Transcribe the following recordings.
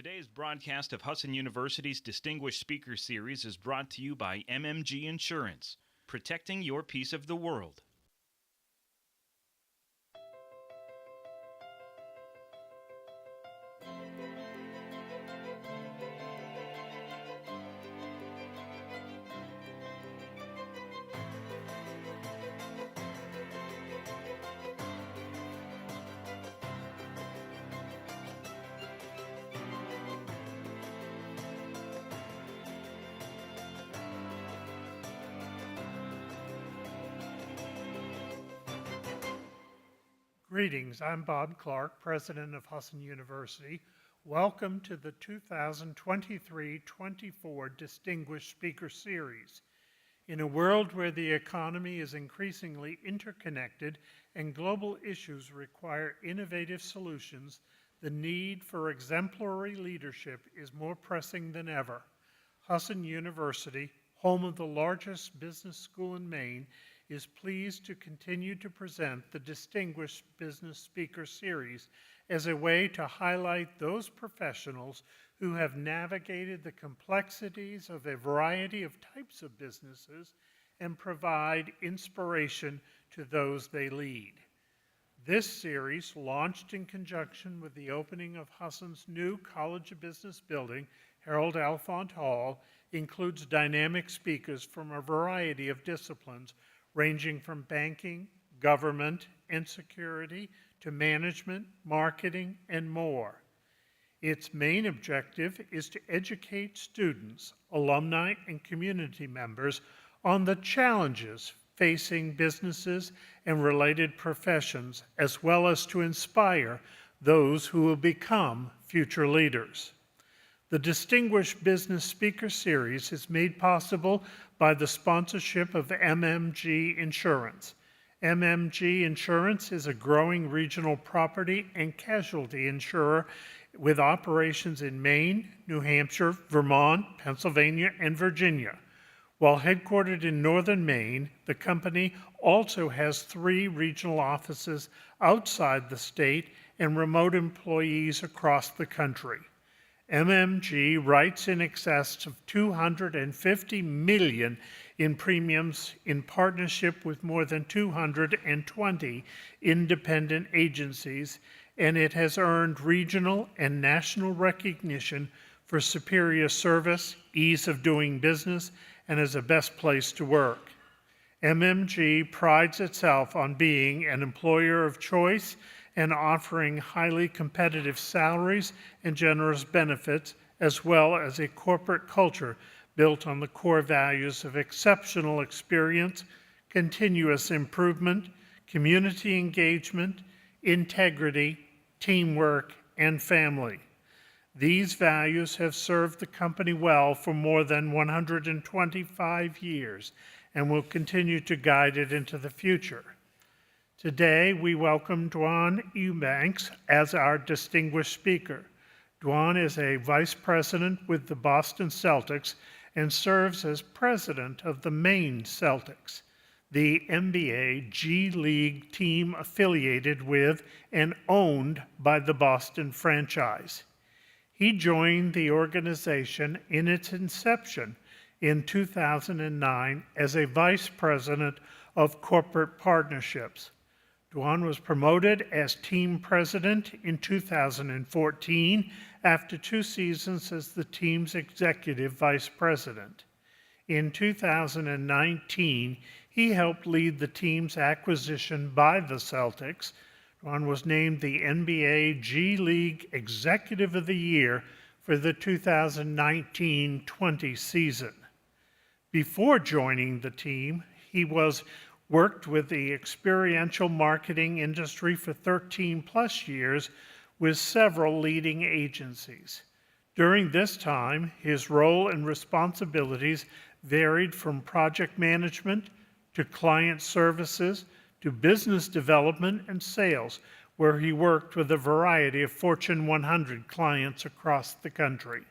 Today's broadcast of Husson University's Distinguished Speaker Series is brought to you by MMG Insurance, protecting your piece of the world. Greetings, I'm Bob Clark, President of Husson University. Welcome to the 2023-24 Distinguished Speaker Series. In a world where the economy is increasingly interconnected and global issues require innovative solutions, the need for exemplary leadership is more pressing than ever. Husson University, home of the largest business school in Maine, is pleased to continue to present the Distinguished Business Speaker Series as a way to highlight those professionals who have navigated the complexities of a variety of types of businesses and provide inspiration to those they lead. This series, launched in conjunction with the opening of Husson's new College of Business building, Harold Alfont Hall, includes dynamic speakers from a variety of disciplines ranging from banking, government, and security to management, marketing, and more. Its main objective is to educate students, alumni, and community members on the challenges facing businesses and related professions, as well as to inspire those who will become future leaders. The Distinguished Business Speaker Series is made possible by the sponsorship of MMG Insurance. MMG Insurance is a growing regional property and casualty insurer with operations in Maine, New Hampshire, Vermont, Pennsylvania, and Virginia. While headquartered in northern Maine, the company also has 3 regional offices outside the state and remote employees across the country. MMG writes in excess of $250 million in premiums in partnership with more than 220 independent agencies, and it has earned regional and national recognition for superior service, ease of doing business, and as a best place to work. MMG prides itself on being an employer of choice and offering highly competitive salaries and generous benefits, as well as a corporate culture built on the core values of exceptional experience, continuous improvement, community engagement, integrity, teamwork, and family. These values have served the company well for more than 125 years and will continue to guide it into the future. Today, we welcome Dajuan Eubanks as our distinguished speaker. Dajuan is a vice president with the Boston Celtics and serves as president of the Maine Celtics, the NBA G League team affiliated with and owned by the Boston franchise. He joined the organization in its inception in 2009 as a vice president of corporate partnerships. Dajuan was promoted as team president in 2014 after 2 seasons as the team's executive vice president. In 2019, he helped lead the team's acquisition by the Celtics. Dajuan was named the NBA G League Executive of the Year for the 2019-20 season. Before joining the team, he worked with the experiential marketing industry for 13 plus years with several leading agencies. During this time, his role and responsibilities varied from project management to client services to business development and sales, where he worked with a variety of Fortune 100 clients across the country.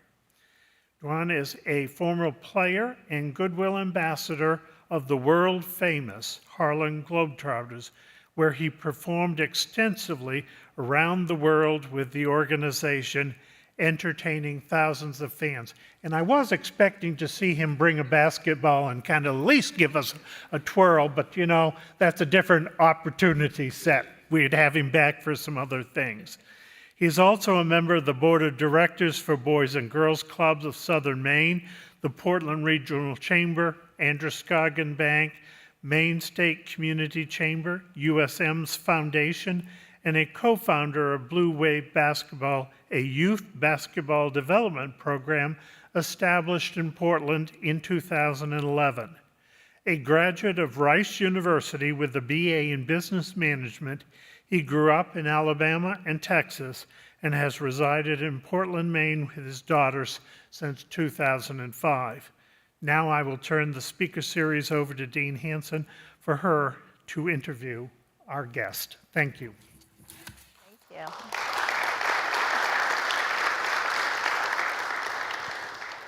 Dajuan is a former player and goodwill ambassador of the world-famous Harlem Globetrotters, where he performed extensively around the world with the organization entertaining thousands of fans. And I was expecting to see him bring a basketball and kind of at least give us a twirl, but you know, that's a different opportunity set. We'd have him back for some other things. He's also a member of the Board of Directors for Boys and Girls Clubs of Southern Maine, the Portland Regional Chamber, Androscoggin Bank, Maine State Community Chamber, USM's Foundation, and a co-founder of Blue Wave Basketball, a youth basketball development program established in Portland in 2011. A graduate of Rice University with a BA in Business Management, he grew up in Alabama and Texas and has resided in Portland, Maine with his daughters since 2005. Now I will turn the speaker series over to Dean Hanson for her to interview our guest. Thank you. Thank you.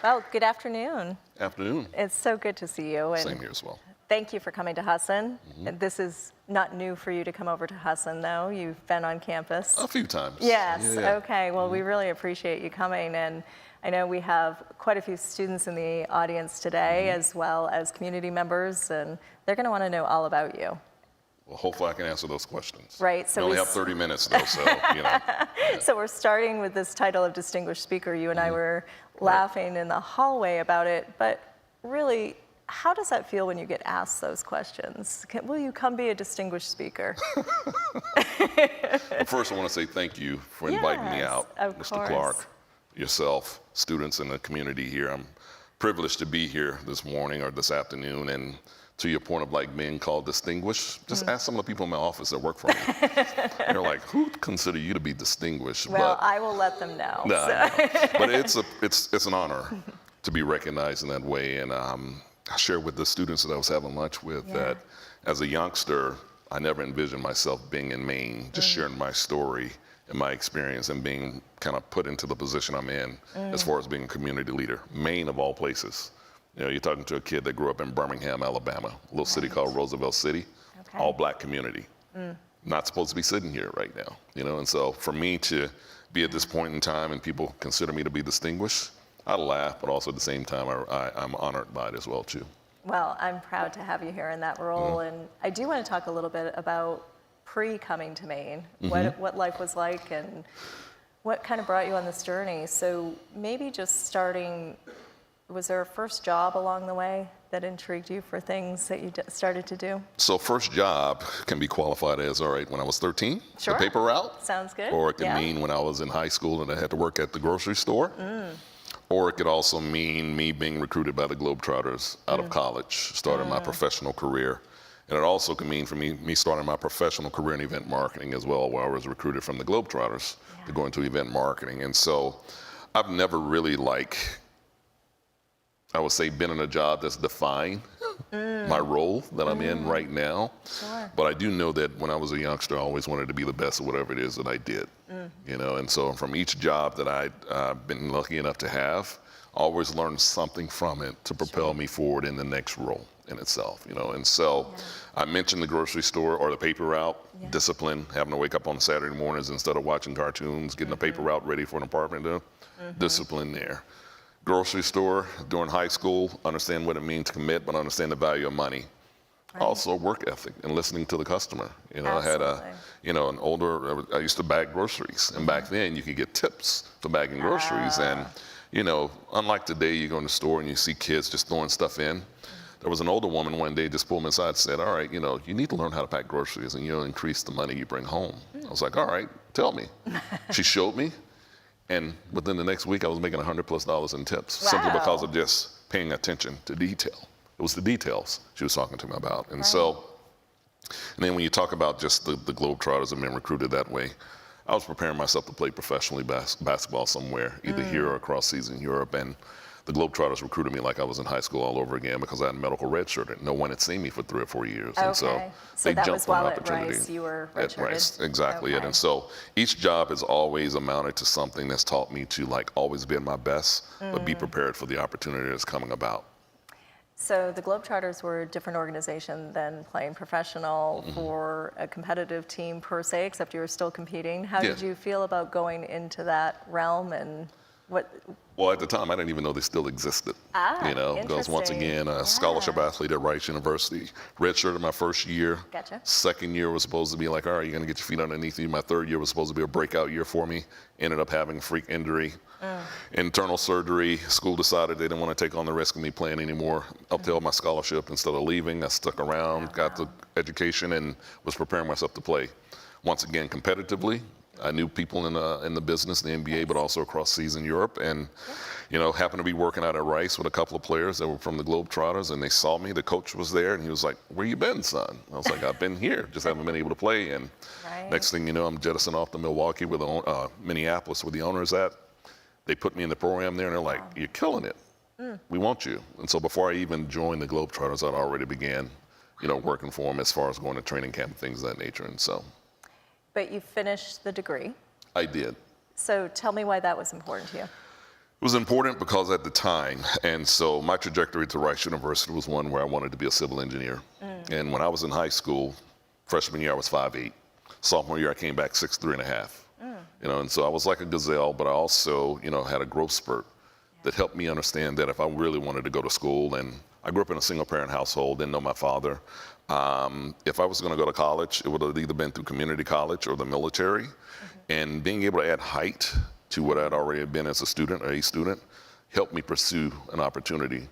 Well, good afternoon. Afternoon. It's so good to see you. And Same here as well. thank you for coming to Husson. This is not new for you to come over to Husson, though. You've been on campus. A few times. Yes, Yeah. okay. Well, we really appreciate you coming. And I know we have quite a few students in the audience today, as well as community members, and they're going to want to know all about you. Well, hopefully I can answer those questions. Right, so we only we have 30 minutes, though, so, you know. So we're starting with this title of Distinguished Speaker. You and I were laughing in the hallway about it, but really, how does that feel when you get asked those questions? Will you come be a distinguished speaker? Well, first, I want to say thank you for inviting me Yes, out, of Mr. course. Clark, yourself, students in the community here. I'm privileged to be here this morning or this afternoon, and to your point of like being called distinguished, just ask some of the people in my office that work for me. They're like, who would consider you to be distinguished? Well, I will let them know. No, so. I know. But it's an honor to be recognized in that way. And I shared with the students that I was having lunch with that as a youngster, I never envisioned myself being in Maine, just sharing my story and my experience and being kind of put into the position I'm in as far as being a community leader. Maine of all places. You know, you're talking to a kid that grew up in Birmingham, Alabama, a little city called Roosevelt City, all black community. Not supposed to be sitting here right now, you know, and so for me to be at this point in time and people consider me to be distinguished, I laugh, but also at the same time, I'm honored by it as well, too. Well, I'm proud to have you here in that role, and I do want to talk a little bit about pre-coming to Maine, what life was like and what kind of brought you on this journey. So maybe just starting, was there a first job along the way that intrigued you for things that you started to do? So first job can be qualified as, all right, when I was 13, Sure. the paper route. Sounds good. Or it could mean when I was in high school and I had to work at the grocery store. Or it could also mean me being recruited by the Globetrotters out of college, starting my professional career. And it also could mean for me starting my professional career in event marketing as well, where I was recruited from the Globetrotters to go into event marketing. And so I've never really I would say been in a job that's defined my role that I'm in right now. Sure. But I do know that when I was a youngster, I always wanted to be the best at whatever it is that I did. You know, and so from each job that I've been lucky enough to have, I always learned something from it to propel me forward in the next role in itself, you know. And so I mentioned the grocery store or the paper route, discipline, having to wake up on Saturday mornings instead of watching cartoons, getting the paper route ready for an apartment, discipline there. Grocery store during high school, understand what it means to commit, but understand the value of money. Right. Also work ethic and listening to the customer. You know, Absolutely. I had I used to bag groceries, and back then you could get tips for bagging groceries. And, you know, unlike today, you go in the store and you see kids just throwing stuff in. There was an older woman one day just pulled me aside and said, all right, you know, you need to learn how to pack groceries and you'll increase the money you bring home. I was like, all right, tell me. She showed me. And within the next week, I was making $100+ in tips, simply because of just paying attention to detail. It was the details she was talking to me about. And so, and then when you talk about just the Globetrotters and being recruited that way, I was preparing myself to play professionally basketball somewhere, either here or across seas in Europe. And the Globetrotters recruited me like I was in high school all over again because I had a medical redshirt. No one had seen me for 3 or 4 years. Okay. And so they that jumped was on while the at opportunity. Rice, you were At redshirted. Rice, exactly. Okay. And so each job has always amounted to something that's taught me to like always be at my best, but be prepared for the opportunity that's coming about. So the Globetrotters were a different organization than playing professional Mm-hmm. for a competitive team per se, except you were still competing. How did Yeah. you feel about going into that realm, and what? Well, at the time, I didn't even know they still existed. Because once Interesting. again, a Yeah. scholarship athlete at Rice University. Redshirted my first year. Gotcha. Second year was supposed to be like, all right, you're going to get your feet underneath you. My third year was supposed to be a breakout year for me. Ended up having a freak injury, internal surgery. School decided they didn't want to take on the risk of me playing anymore. Upheld my scholarship. Instead of leaving, I stuck around, got the education, and was preparing myself to play. Once again, competitively. I knew people in the business, the NBA, but also across seas in Europe, and happened to be working out at Rice with a couple of players that were from the Globetrotters, and they saw me. The coach was there, and he was like, "Where you been, son?" I was like, "I've been here, just haven't been able to play." And Right. next thing you know, I'm jettisoned off to Milwaukee, with Minneapolis, where the owner's at. They put me in the program there, and they're like, "You're killing it. We want you." And so before I even joined the Globetrotters, I'd already began, working for them as far as going to training camp and things of that nature. And so But you finished the degree. I did. So tell me why that was important to you. It was important because at the time, and so my trajectory to Rice University was one where I wanted to be a civil engineer. And when I was in high school, freshman year I was 5'8". Sophomore year I came back 6'3.5". And so I was like a gazelle, but I also, had a growth spurt that helped me understand that if I really wanted to go to school, and I grew up in a single parent household, didn't know my father. If I was going to go to college, it would have either been through community college or the military. And being able to add height to what I'd already been as a student helped me pursue an opportunity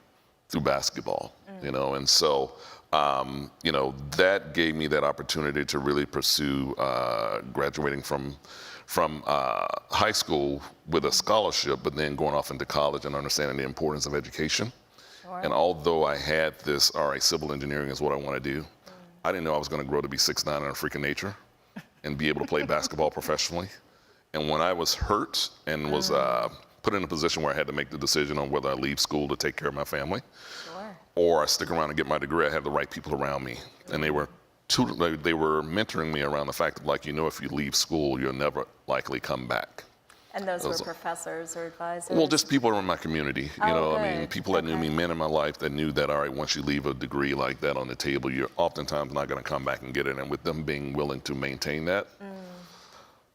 through basketball, and so, that gave me that opportunity to really pursue graduating from high school with a scholarship, but then going off into college and understanding the importance of education. Sure. And although I had this, all right, civil engineering is what I want to do, I didn't know I was going to grow to be 6'9" and a freak of nature and be able to play basketball professionally. And when I was hurt and was put in a position where I had to make the decision on whether I leave school to take care of my family Sure. or I stick around and get my degree, I had the right people around me. And they were mentoring me around the fact of, if you leave school, you'll never likely come back. And those were Those- professors or advisors? Well, just people in my community, good. people that knew me, Okay. men in my life that knew that, all right, once you leave a degree like that on the table, you're oftentimes not going to come back and get it. And with them being willing to maintain that,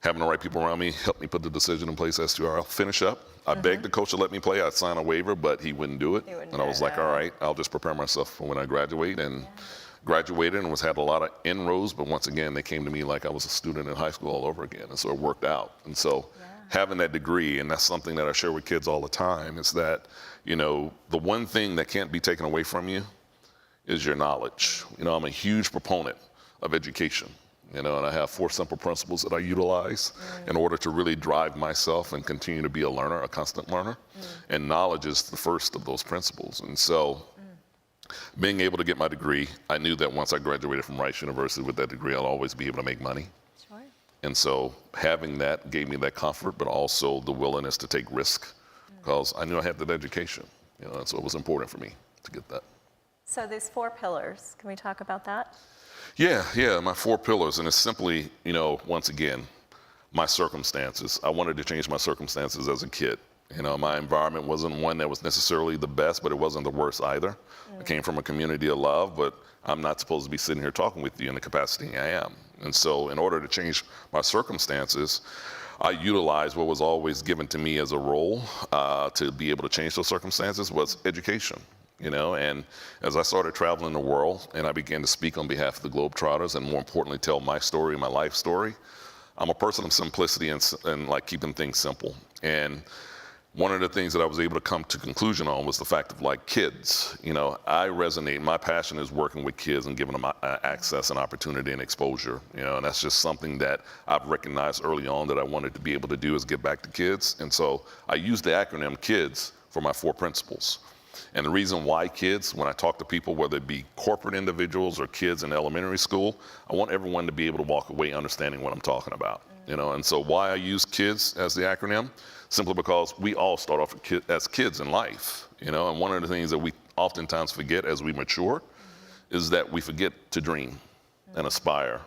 having the right people around me helped me put the decision in place as to, all right, I'll finish up. I begged the coach to let me play. I'd sign a waiver, but he wouldn't do it. He wouldn't And I do was it, like, all right, I'll just prepare myself for when I graduate. And graduated and had a lot of inroads, but once again, they came to me like I was a student in high school all over again. And so it worked out. And so having that degree, and that's something that I share with kids all the time, is that, the one thing that can't be taken away from you is your knowledge. I'm a huge proponent of education. And I have 4 simple principles that I utilize in order to really drive myself and continue to be a learner, a constant learner. And knowledge is the first of those principles. And so being able to get my degree, I knew that once I graduated from Rice University with that degree, I'll always be able to make money. Sure. And so having that gave me that comfort, but also the willingness to take risk, because I knew I had that education. And so it was important for me to get that. So these 4 pillars, can we talk about that? Yeah, my 4 pillars, and it's simply, once again, my circumstances. I wanted to change my circumstances as a kid. My environment wasn't one that was necessarily the best, but it wasn't the worst either. I came from a community of love, but I'm not supposed to be sitting here talking with you in the capacity I am. And so in order to change my circumstances, I utilized what was always given to me as a role to be able to change those circumstances was education. And as I started traveling the world and I began to speak on behalf of the Globetrotters and more importantly tell my story, my life story, I'm a person of simplicity and like keeping things simple. And one of the things that I was able to come to conclusion on was the fact of kids. I resonate. My passion is working with kids and giving them access and opportunity and exposure. And that's just something that I've recognized early on that I wanted to be able to do is give back to kids. And so I use the acronym KIDS for my 4 principles. And the reason why kids, when I talk to people, whether it be corporate individuals or kids in elementary school, I want everyone to be able to walk away understanding what I'm talking about. And so why I use KIDS as the acronym, simply because we all start off as kids in life, and one of the things that we oftentimes forget as we mature is that we forget to dream and aspire.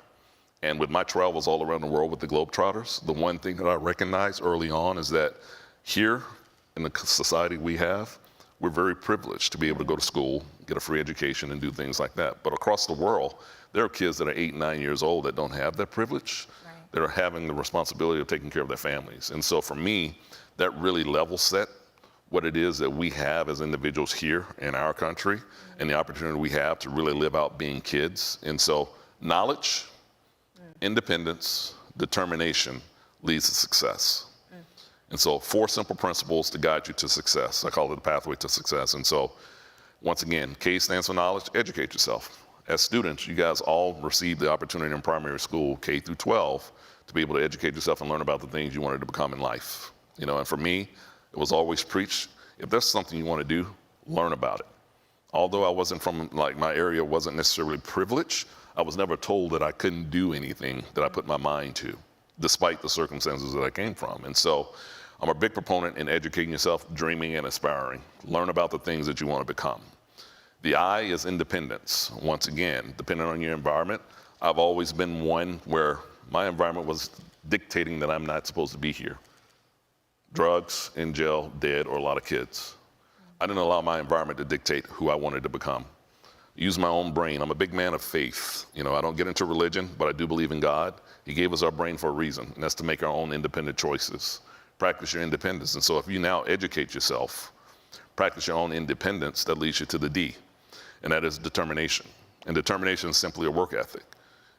And with my travels all around the world with the Globetrotters, the one thing that I recognized early on is that here in the society we have, we're very privileged to be able to go to school, get a free education, and do things like that. But across the world, there are kids that are 8, 9 years old that don't have that privilege, that are having the responsibility of taking care of their families. And so for me, that really level set what it is that we have as individuals here in our country and the opportunity we have to really live out being kids. And so knowledge, independence, determination leads to success. And so 4 simple principles to guide you to success. I call it the pathway to success. And so once again, K stands for knowledge, educate yourself. As students, you guys all received the opportunity in primary school, K through 12, to be able to educate yourself and learn about the things you wanted to become in life. You know, and for me, it was always preached, if there's something you want to do, learn about it. Although I wasn't from, like, my area wasn't necessarily privileged, I was never told that I couldn't do anything that I put my mind to, despite the circumstances that I came from. And so I'm a big proponent in educating yourself, dreaming and aspiring. Learn about the things that you want to become. The I is independence. Once again, depending on your environment, I've always been one where my environment was dictating that I'm not supposed to be here. Drugs, in jail, dead, or a lot of kids. I didn't allow my environment to dictate who I wanted to become. Use my own brain. I'm a big man of faith. You know, I don't get into religion, but I do believe in God. He gave us our brain for a reason, and that's to make our own independent choices. Practice your independence. And so if you now educate yourself, practice your own independence, that leads you to the D, and that is determination. And determination is simply a work ethic.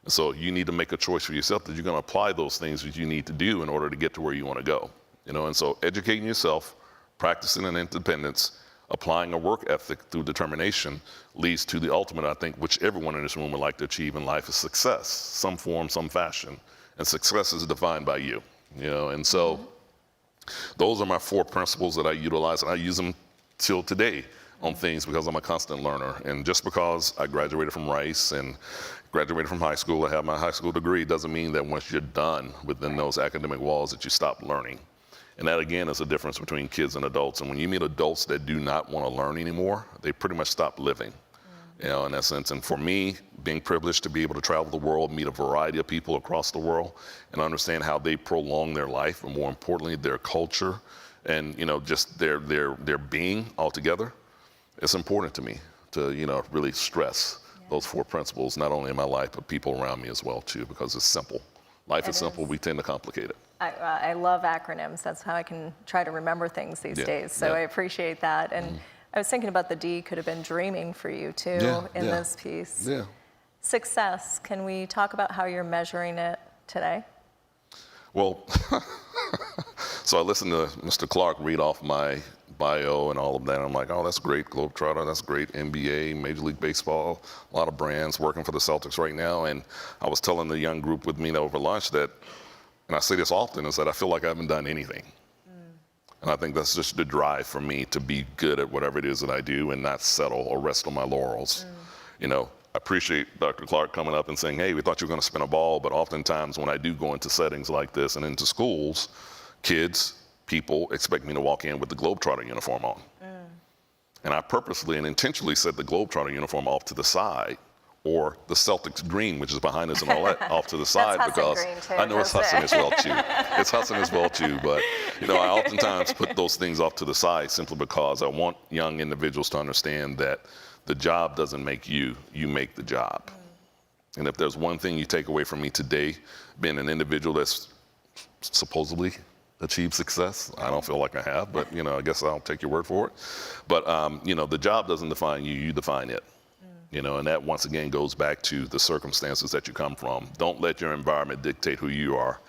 And so you need to make a choice for yourself that you're going to apply those things that you need to do in order to get to where you want to go. You know, and so educating yourself, practicing an independence, applying a work ethic through determination leads to the ultimate, I think, which everyone in this room would like to achieve in life, is success, some form, some fashion. And success is defined by you, you know, and so those are my 4 principles that I utilize, and I use them till today on things because I'm a constant learner. And just because I graduated from Rice and graduated from high school, I have my high school degree, doesn't mean that once you're done within those academic walls that you stop learning. And that, again, is the difference between kids and adults. And when you meet adults that do not want to learn anymore, they pretty much stop living, you know, in that sense. And for me, being privileged to be able to travel the world, meet a variety of people across the world, and understand how they prolong their life, and more importantly, their culture, and, you know, just their being altogether, it's important to me to, you know, really stress those 4 principles, not only in my life, but people around me as well, too, because it's simple. Life is simple. We tend to complicate it. I love acronyms. That's how I can try to remember things these days. So I appreciate that. And I was thinking about the D could have been dreaming for you too in this piece. Yeah. Success. Can we talk about how you're measuring it today? Well, so I listened to Mr. Clark read off my bio and all of that. I'm like, oh, that's great, Globetrotter, that's great, NBA, Major League Baseball, a lot of brands, working for the Celtics right now. And I was telling the young group with me over lunch that, and I say this often, is that I feel like I haven't done anything. And I think that's just the drive for me to be good at whatever it is that I do and not settle or rest on my laurels. You know, I appreciate Dr. Clark coming up and saying, hey, we thought you were going to spin a ball, but oftentimes when I do go into settings like this and into schools, kids, people expect me to walk in with the Globetrotter uniform on. And I purposely and intentionally set the Globetrotter uniform off to the side, or the Celtics green, which is behind us and all that, off to the side, because I know it's Husson as well too. It's Husson as well too, but you know, I oftentimes put those things off to the side simply because I want young individuals to understand that the job doesn't make you, you make the job. And if there's one thing you take away from me today, being an individual that's supposedly achieved success, I don't feel like I have, but you know, I guess I'll take your word for it. But you know, the job doesn't define you, you define it. You know, and that once again goes back to the circumstances that you come from. Don't let your environment dictate who you are.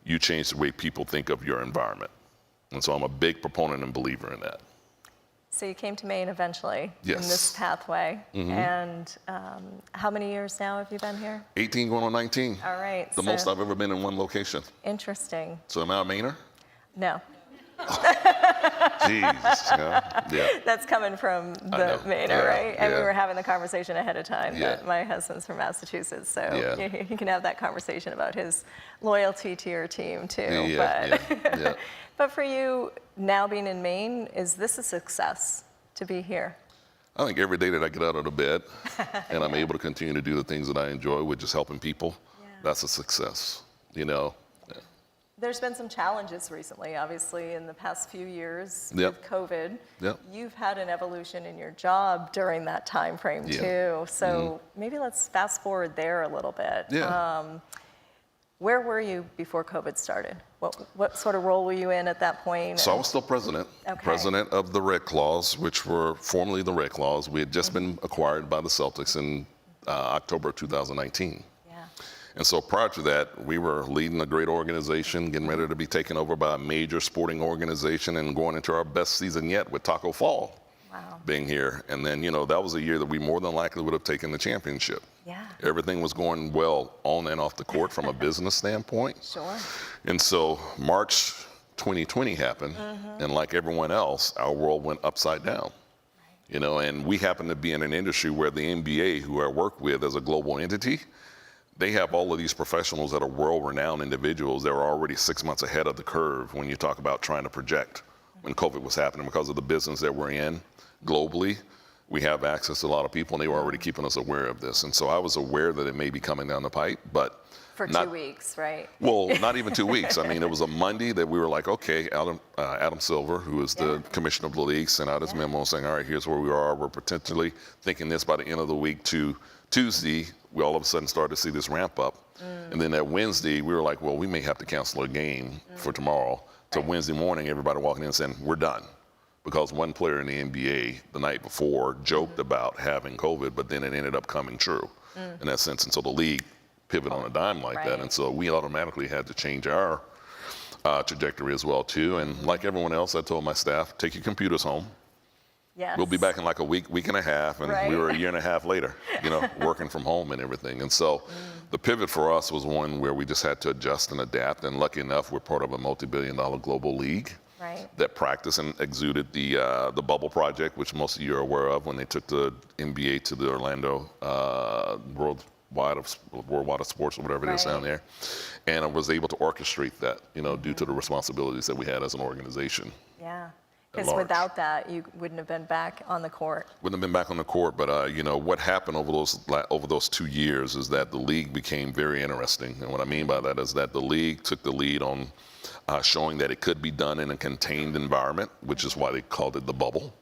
You change the way people think of your environment. And so I'm a big proponent and believer in that. So you came to Maine eventually in Yes. this pathway. And how many years now have you been here? 18 going on 19. All right. The most I've ever been in one location. Interesting. So am I a Mainer? No. Jeez. Yeah. That's coming from the Mainer, Yeah, right? And we yeah. were having the conversation ahead of time Yeah. that my husband's from Massachusetts, so Yeah. you can have that conversation about his loyalty to your team too. Yeah, yeah. But for you, now being in Maine, is this a success to be here? I think every day that I get out of the bed and I'm able to continue to do the things that I enjoy, which is helping people, that's a success, you know. There's been some challenges recently, obviously, in the past few years Yep. with COVID. Yep. You've had an evolution in your job during that time frame Yeah. too. So maybe let's fast forward there a little bit. Yeah. Where were you before COVID started? What sort of role were you in at that point? So I was still president, Okay. president of the Red Claws, which were formerly the Red Claws. We had just been acquired by the Celtics in October of 2019. Yeah. And so prior to that, we were leading a great organization, getting ready to be taken over by a major sporting organization and going into our best season yet with Taco Fall Wow. being here. And then, that was a year that we more than likely would have taken the championship. Yeah. Everything was going well on and off the court from a business standpoint. Sure. And so March 2020 happened, and like everyone else, our world went upside down. And we happen to be in an industry where the NBA, who I work with as a global entity, they have all of these professionals that are world-renowned individuals that were already 6 months ahead of the curve when you talk about trying to project when COVID was happening because of the business that we're in globally. We have access to a lot of people, and they were already keeping us aware of this. And so I was aware that it may be coming down the pipe, but For 2 weeks, right? well, not even 2 weeks. I mean, it was a Monday that we were like, okay, Adam Silver, who is the commissioner of the league, sent out his memo saying, all right, here's where we are. We're potentially thinking this by the end of the week to Tuesday. We all of a sudden started to see this ramp up. And then that Wednesday, we were like, well, we may have to cancel a game for tomorrow. So Wednesday morning, everybody walking in saying, we're done. Because one player in the NBA the night before joked about having COVID, but then it ended up coming true in that sense. And so the league pivot on a dime like that. And so we automatically had to change our trajectory as well too. And like everyone else, I told my staff, take your computers home. Yes. We'll be back in like a week and a half. And we were a year and a half later, working from home and everything. And so the pivot for us was one where we just had to adjust and adapt. And lucky enough, we're part of a multi-billion-dollar global league. Right. That practiced and exuded the bubble project, which most of you are aware of when they took the NBA to the Orlando Worldwide of Sports or whatever it is down there, and I was able to orchestrate that, due to the responsibilities that we had as an organization. Yeah. Because large. without that, you wouldn't have been back on the court. Wouldn't have been back on the court, but what happened over those 2 years is that the league became very interesting, and what I mean by that is that the league took the lead on showing that it could be done in a contained environment, which is why they called it the bubble.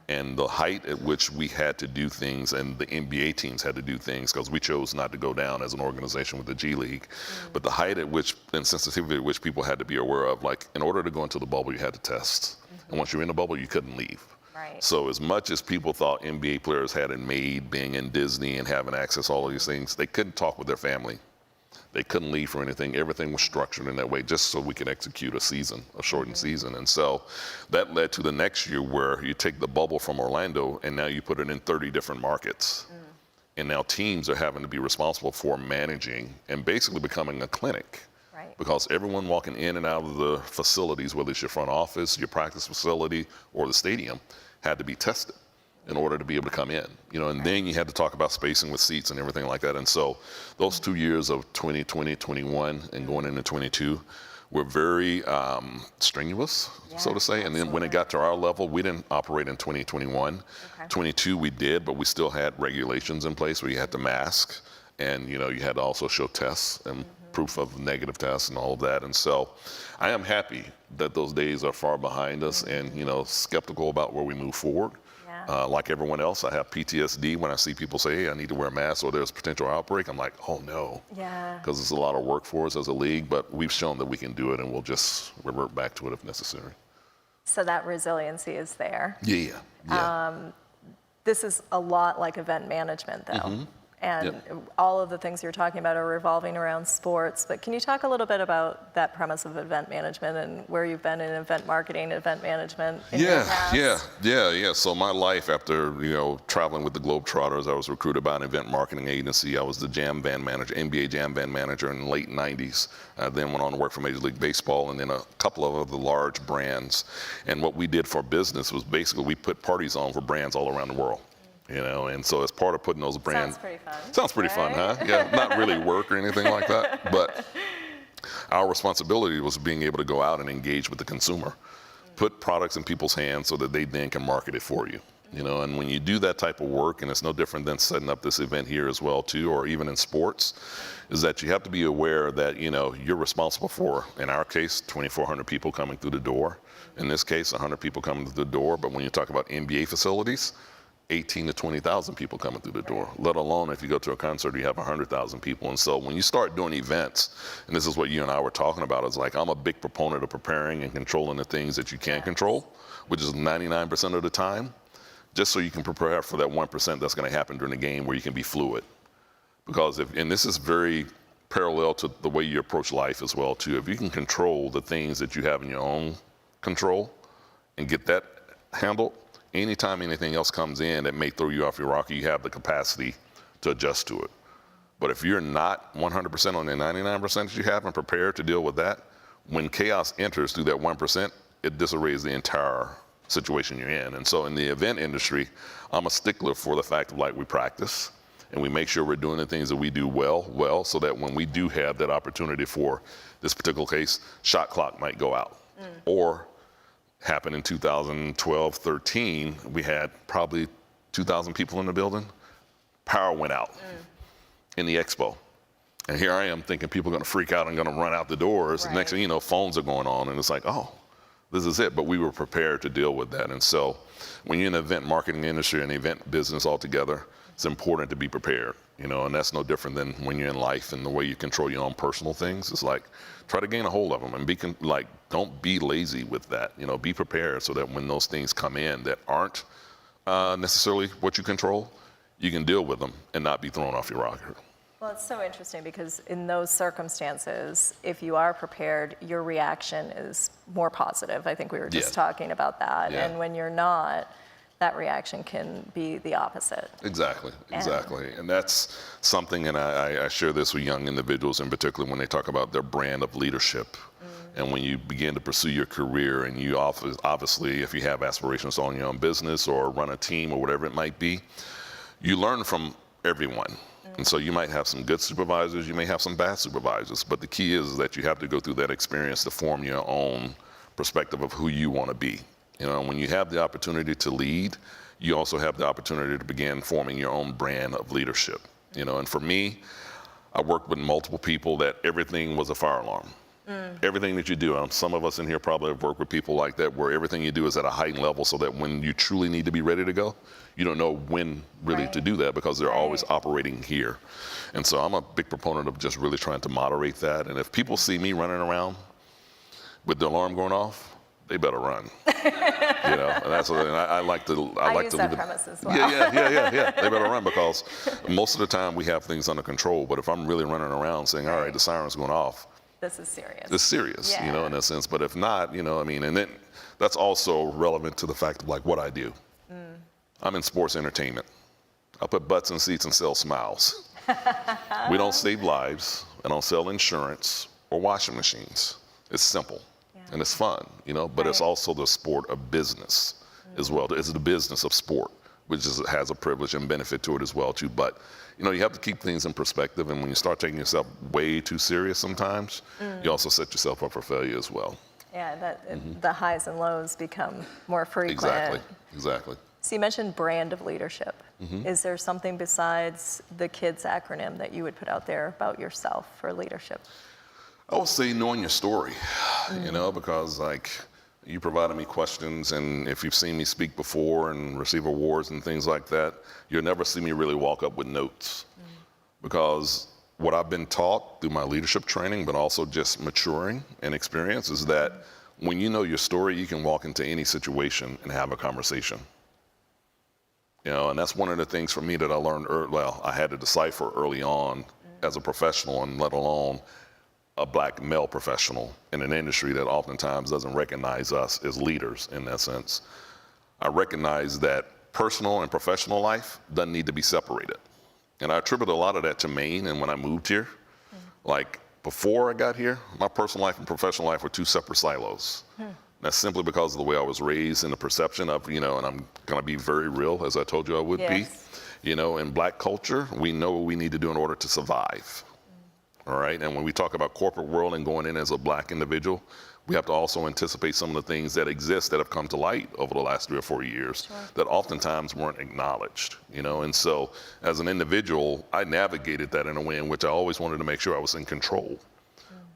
And the height at which we had to do things, and the NBA teams had to do things, because we chose not to go down as an organization with the G League. But the height at which, and sensitivity at which people had to be aware of, like in order to go into the bubble, you had to test. And once you're in the bubble, you couldn't leave. Right. So as much as people thought NBA players had it made, being in Disney and having access to all of these things, they couldn't talk with their family. They couldn't leave for anything. Everything was structured in that way just so we could execute a shortened season. And so that led to the next year where you take the bubble from Orlando and now you put it in 30 different markets. And now teams are having to be responsible for managing and basically becoming a clinic. Right. Because everyone walking in and out of the facilities, whether it's your front office, your practice facility, or the stadium, had to be tested in order to be able to come in, and then you had to talk about spacing with seats and everything like that. And so those 2 years of 2020, 21, and going into 22 were very strenuous, so to say. And then when it got to our level, we didn't operate in 2021. 22 we did, but we still had regulations in place where you had to mask, and you had to also show tests and proof of negative tests and all of that. And so I am happy that those days are far behind us, and skeptical about where we move forward. Like everyone else, I have PTSD when I see people say, hey, I need to wear a mask or there's a potential outbreak. I'm like, oh no. Yeah. Because it's a lot of work for us as a league, but we've shown that we can do it, and we'll just revert back to it if necessary. So that resiliency is there. Yeah. This is a lot like event management, though. And all of the things you're talking about are revolving around sports. But can you talk a little bit about that premise of event management and where you've been in event marketing, event management in your past? Yeah. So my life after, traveling with the Globetrotters, I was recruited by an event marketing agency. I was the jam band manager, NBA jam band manager in the late 90s. I then went on to work for Major League Baseball and then a couple of other large brands. And what we did for business was basically we put parties on for brands all around the world. And so as part of putting those brands... Sounds pretty fun. Sounds pretty fun, huh? Yeah, not really work or anything like that, but our responsibility was being able to go out and engage with the consumer, put products in people's hands so that they then can market it for you. You know, and when you do that type of work, and it's no different than setting up this event here as well too, or even in sports, is that you have to be aware that, you know, you're responsible for, in our case, 2,400 people coming through the door. In this case, 100 people coming through the door. But when you talk about NBA facilities, 18 to 20,000 people coming through the door, let alone if you go to a concert, you have 100,000 people. And so when you start doing events, and this is what you and I were talking about, is like, I'm a big proponent of preparing and controlling the things that you can control, which is 99% of the time, just so you can prepare for that 1% that's going to happen during the game where you can be fluid. Because and this is very parallel to the way you approach life as well too. If you can control the things that you have in your own control and get that handled, anytime anything else comes in that may throw you off your rocker, you have the capacity to adjust to it. But if you're not 100% on the 99% that you have and prepared to deal with that, when chaos enters through that 1%, it disarrays the entire situation you're in. And so in the event industry, I'm a stickler for the fact of, like, we practice and we make sure we're doing the things that we do well, so that when we do have that opportunity for this particular case, shot clock might go out. Or happened in 2012, 13, we had probably 2,000 people in the building. Power went out in the expo. And here I am thinking people are going to freak out and going to run out the doors. Right. Next thing you know, phones are going on, and it's like, oh, this is it. But we were prepared to deal with that. And so when you're in the event marketing industry and event business altogether, it's important to be prepared, you know, and that's no different than when you're in life and the way you control your own personal things. It's like, try to gain a hold of them and don't be lazy with that. You know, be prepared so that when those things come in that aren't necessarily what you control, you can deal with them and not be thrown off your rocker. Well, it's so interesting because in those circumstances, if you are prepared, your reaction is more positive. I think we were just talking about that. Yeah. And when you're not, that reaction can be the opposite. Exactly. And that's something, and I share this with young individuals in particular when they talk about their brand of leadership. And when you begin to pursue your career, and you obviously, if you have aspirations to own your own business or run a team or whatever it might be, you learn from everyone. And so you might have some good supervisors, you may have some bad supervisors, but the key is that you have to go through that experience to form your own perspective of who you want to be. You know, when you have the opportunity to lead, you also have the opportunity to begin forming your own brand of leadership. You know, and for me, I worked with multiple people that everything was a fire alarm. Everything that you do, some of us in here probably have worked with people like that, where everything you do is at a heightened level so that when you truly need to be ready to go, you don't know when really to do that because they're always operating here. And so I'm a big proponent of just really trying to moderate that. And if people see me running around with the alarm going off, they better run. You know, and that's what I like to. I use that premise as well. Yeah. They better run because most of the time we have things under control. But if I'm really running around saying, all right, the siren's going off, this is serious. it's serious, you know, in a sense. But if not, you know, I mean, and then that's also relevant to the fact of, like, what I do. I'm in sports entertainment. I put butts in seats and sell smiles. We don't save lives. I don't sell insurance or washing machines. It's simple. And it's fun, you know, but it's also the sport of business as well. It's the business of sport, which has a privilege and benefit to it as well, too. But, you know, you have to keep things in perspective. And when you start taking yourself way too serious sometimes, you also set yourself up for failure as well. Yeah, the highs and lows become more frequent. Exactly. So you mentioned brand of leadership. Is there something besides the KIDS acronym that you would put out there about yourself for leadership? I would say knowing your story, you know, because, like, you provided me questions, and if you've seen me speak before and receive awards and things like that, you'll never see me really walk up with notes. Because what I've been taught through my leadership training, but also just maturing and experience, is that when you know your story, you can walk into any situation and have a conversation. You know, and that's one of the things for me that I learned I had to decipher early on as a professional, and let alone a black male professional in an industry that oftentimes doesn't recognize us as leaders in that sense. I recognize that personal and professional life doesn't need to be separated. And I attribute a lot of that to Maine and when I moved here. Like, before I got here, my personal life and professional life were two separate silos. That's simply because of the way I was raised and the perception of, you know, and I'm gonna be very real, as I told you I would be. You know, in black culture, we know what we need to do in order to survive. All right, and when we talk about corporate world and going in as a black individual, we have to also anticipate some of the things that exist that have come to light over the last 3 or 4 years that oftentimes weren't acknowledged, you know. And so as an individual, I navigated that in a way in which I always wanted to make sure I was in control.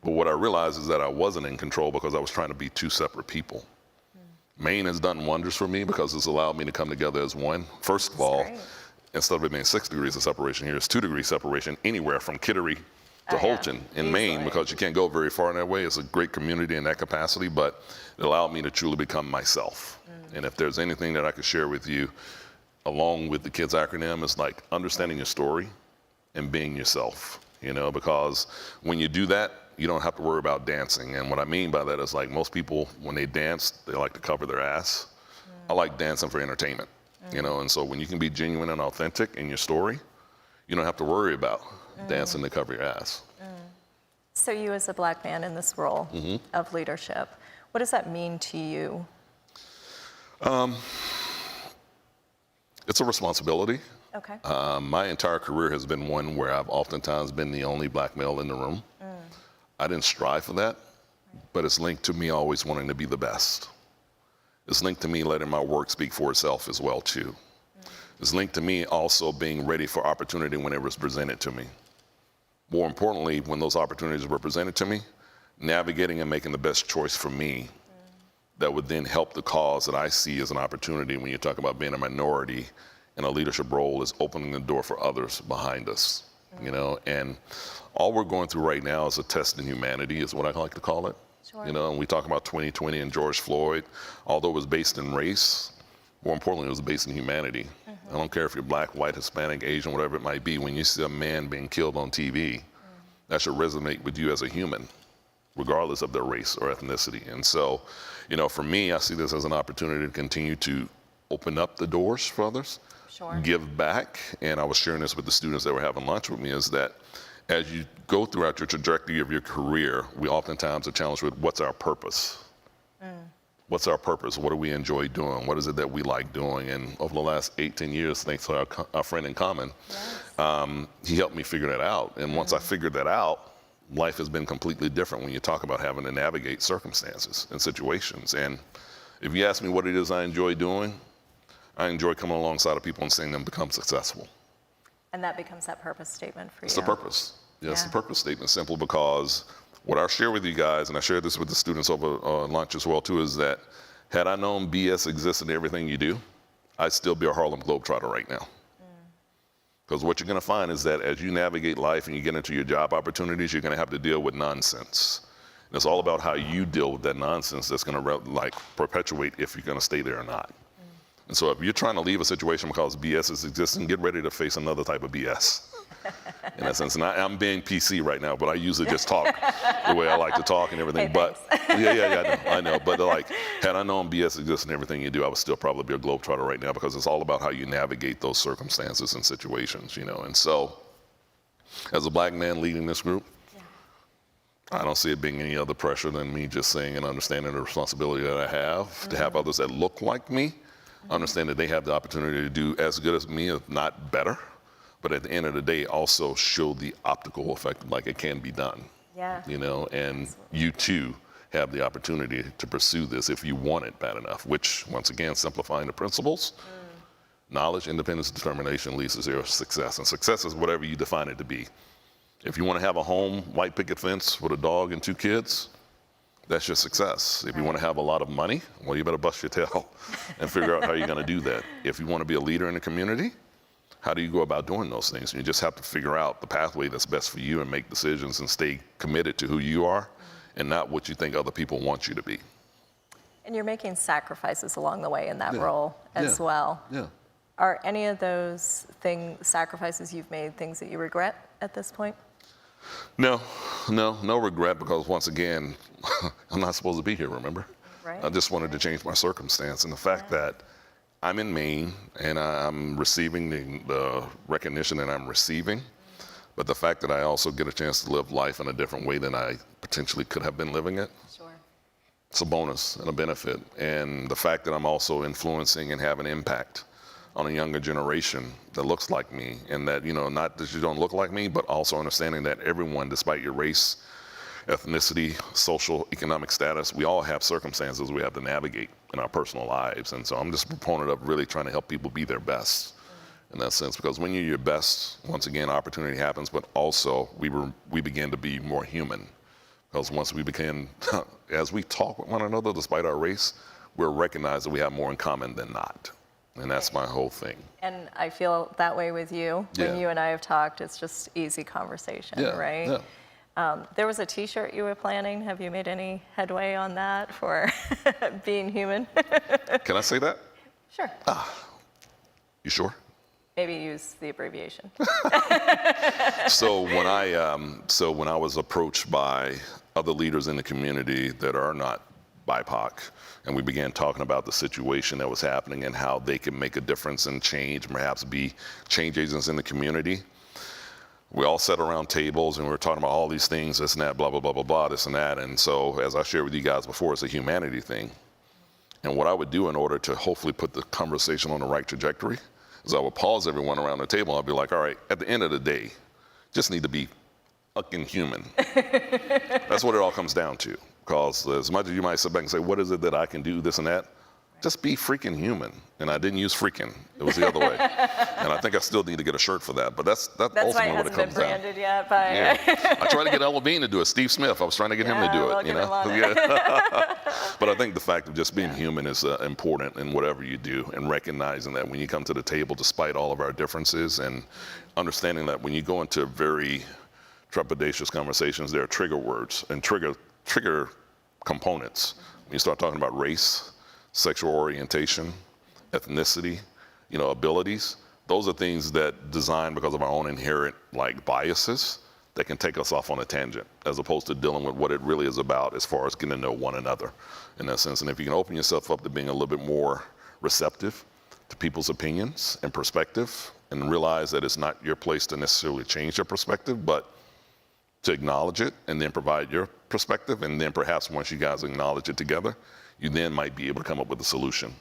But what I realized is that I wasn't in control because I was trying to be two separate people. Maine has done wonders for me because it's allowed me to come together as one. First of all, instead of it being 6 degrees of separation here, it's 2 degrees separation anywhere from Kittery to Holton in Maine, because you can't go very far in that way. It's a great community in that capacity, but it allowed me to truly become myself. And if there's anything that I could share with you, along with the kids acronym, it's like understanding your story and being yourself, you know, because when you do that, you don't have to worry about dancing. And what I mean by that is, like, most people, when they dance, they like to cover their ass. I like dancing for entertainment, you know, and so when you can be genuine and authentic in your story, you don't have to worry about dancing to cover your ass. So you, as a Black man in this role of leadership, what does that mean to you? It's a responsibility. Okay. My entire career has been one where I've oftentimes been the only Black male in the room. I didn't strive for that, but it's linked to me always wanting to be the best. It's linked to me letting my work speak for itself as well, too. It's linked to me also being ready for opportunity when it was presented to me. More importantly, when those opportunities were presented to me, navigating and making the best choice for me that would then help the cause that I see as an opportunity. When you talk about being a minority in a leadership role, is opening the door for others behind us, you know? And all we're going through right now is a test in humanity, is what I like to call it. You know, and we talk about 2020 and George Floyd, although it was based in race, more importantly, it was based in humanity. I don't care if you're Black, white, Hispanic, Asian, whatever it might be. When you see a man being killed on TV, that should resonate with you as a human, regardless of their race or ethnicity. And so, you know, for me, I see this as an opportunity to continue to open up the doors for others, give back. And I was sharing this with the students that were having lunch with me, is that as you go throughout your trajectory of your career, we oftentimes are challenged with, what's our purpose? What's our purpose? What do we enjoy doing? What is it that we like doing? And over the last 8-10 years, thanks to our friend in common, he helped me figure that out. And once I figured that out, life has been completely different when you talk about having to navigate circumstances and situations. And if you ask me what it is I enjoy doing, I enjoy coming alongside of people and seeing them become successful. And that becomes that purpose statement for you. It's the purpose. Yeah, it's the purpose statement, simple because what I share with you guys, and I shared this with the students over lunch as well too, is that had I known BS exists in everything you do, I'd still be a Harlem Globetrotter right now. Because what you're going to find is that as you navigate life and you get into your job opportunities, you're going to have to deal with nonsense. And it's all about how you deal with that nonsense that's going to perpetuate if you're going to stay there or not. And so if you're trying to leave a situation because BS is existing, get ready to face another type of BS. In that sense, and I'm being PC right now, but I usually just talk the way I like to talk and everything. Hey, but I know. But like, had I known BS exists in everything you do, I would still probably be a globetrotter right now, because it's all about how you navigate those circumstances and situations, you know. And so, as a Black man leading this group, I don't see it being any other pressure than me just saying and understanding the responsibility that I have to have others that look like me understand that they have the opportunity to do as good as me, if not better. But at the end of the day, also show the optical effect, like it can be done. You know, and you too have the opportunity to pursue this if you want it bad enough, which, once again, simplifying the principles, knowledge, independence, determination leads to zero success. And success is whatever you define it to be. If you want to have a home, white picket fence with a dog and 2 kids, that's your success. If you want to have a lot of money, well, you better bust your tail and figure out how you're going to do that. If you want to be a leader in the community, how do you go about doing those things? You just have to figure out the pathway that's best for you and make decisions and stay committed to who you are and not what you think other people want you to be. And you're making sacrifices along the way in that role as well. Are any of those sacrifices you've made things that you regret at this point? No regret, because once again, I'm not supposed to be here, remember? I just wanted to change my circumstance, and the fact that I'm in Maine and I'm receiving the recognition that I'm receiving, but the fact that I also get a chance to live life in a different way than I potentially could have been living it, it's a bonus and a benefit. And the fact that I'm also influencing and have an impact on a younger generation that looks like me, and that, you know, not that you don't look like me, but also understanding that everyone, despite your race, ethnicity, social, economic status. We all have circumstances we have to navigate in our personal lives. And so I'm just a proponent of really trying to help people be their best in that sense, because when you're your best, once again, opportunity happens, but also we begin to be more human. Because once we begin, as we talk with one another, despite our race, we'll recognize that we have more in common than not. And that's my whole thing. And I feel that way with you. When you and I have talked, it's just easy conversation, right? Yeah. There was a T-shirt you were planning. Have you made any headway on that for being human? Can I say that? Sure. You sure? Maybe use the abbreviation. So when I was approached by other leaders in the community that are not BIPOC, and we began talking about the situation that was happening and how they can make a difference and change, perhaps be change agents in the community, we all sat around tables and we were talking about all these things, this and that, blah, blah, blah, blah, blah, this and that. And so as I shared with you guys before, it's a humanity thing. And what I would do in order to hopefully put the conversation on the right trajectory is I would pause everyone around the table. I'd be like, all right, at the end of the day, just need to be fucking human. That's what it all comes down to. Because as much as you might sit back and say, what is it that I can do, this and that, just be freaking human. And I didn't use freaking. It was the other way. And I think I still need to get a shirt for that. But that's ultimately why it what it hasn't comes been down. branded yet. But Yeah. I tried to get Levine to do it. Steve Smith. I was trying to get him to do it. we'll You get him know. on it. Yeah. But I think the fact of just being human is important in whatever you do, and recognizing that when you come to the table, despite all of our differences, and understanding that when you go into very trepidatious conversations, there are trigger words and trigger components. When you start talking about race, sexual orientation, ethnicity, abilities, those are things that design because of our own inherent biases that can take us off on a tangent, as opposed to dealing with what it really is about as far as getting to know one another in that sense. And if you can open yourself up to being a little bit more receptive to people's opinions and perspective, and realize that it's not your place to necessarily change your perspective, but to acknowledge it and then provide your perspective. And then perhaps once you guys acknowledge it together, you then might be able to come up with a solution.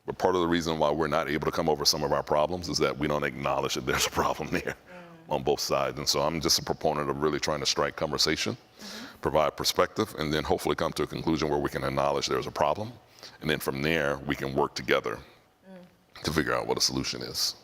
But part of the reason why we're not able to come over some of our problems is that we don't acknowledge that there's a problem there on both sides. And so I'm just a proponent of really trying to strike conversation, provide perspective, and then hopefully come to a conclusion where we can acknowledge there's a problem. And then from there, we can work together to figure out what a solution is.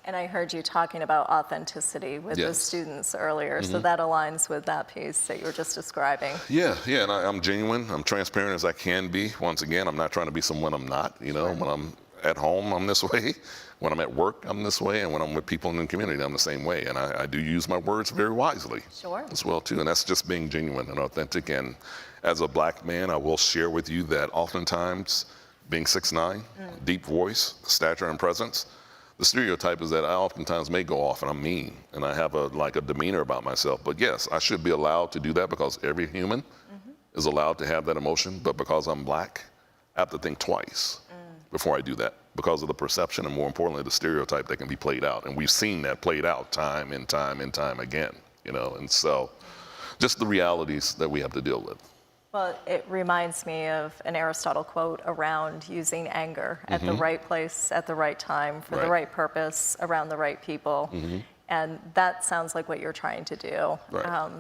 And I heard you talking about authenticity with the Yes. students earlier, so that aligns with that piece that you were just describing. Yeah, and I'm genuine. I'm transparent as I can be. Once again, I'm not trying to be someone I'm not. When I'm at home, I'm this way. When I'm at work, I'm this way. And when I'm with people in the community, I'm the same way. And I do use my words very wisely as well, too. And that's just being genuine and authentic. And as a black man, I will share with you that oftentimes, being 6'9", deep voice, stature, and presence, the stereotype is that I oftentimes may go off and I'm mean and I have a demeanor about myself. But yes, I should be allowed to do that because every human is allowed to have that emotion. But because I'm black, I have to think twice before I do that, because of the perception and, more importantly, the stereotype that can be played out. And we've seen that played out time and time and time again, and so just the realities that we have to deal with. Well, it reminds me of an Aristotle quote around using anger at the right place, at the right time, for the right purpose, around the right people. And that sounds like what you're trying to do. Right.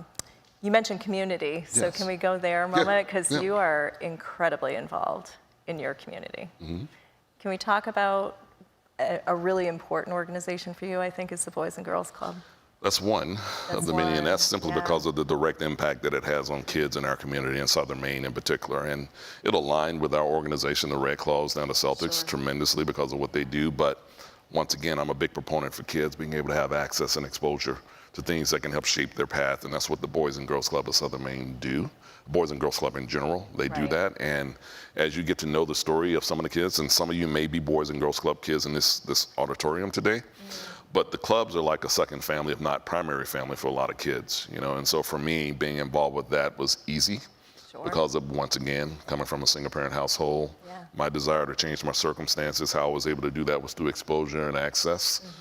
You mentioned community, so Yes. can we go there a moment? Because you are incredibly involved in your community. Can we talk about a really important organization for you, I think, is the Boys and Girls Club? That's one of the many, and that's simply because of the direct impact that it has on kids in our community in Southern Maine in particular. And it aligned with our organization, the Red Claws down the Celtics, tremendously because of what they do. But once again, I'm a big proponent for kids being able to have access and exposure to things that can help shape their path. And that's what the Boys and Girls Club of Southern Maine do. Boys and Girls Club in general, they do that. And as you get to know the story of some of the kids, and some of you may be Boys and Girls Club kids in this auditorium today, but the clubs are like a second family, if not primary family, for a lot of kids, And so for me, being involved with that was easy because of, once again, coming from a single-parent household. My desire to change my circumstances, how I was able to do that was through exposure and access.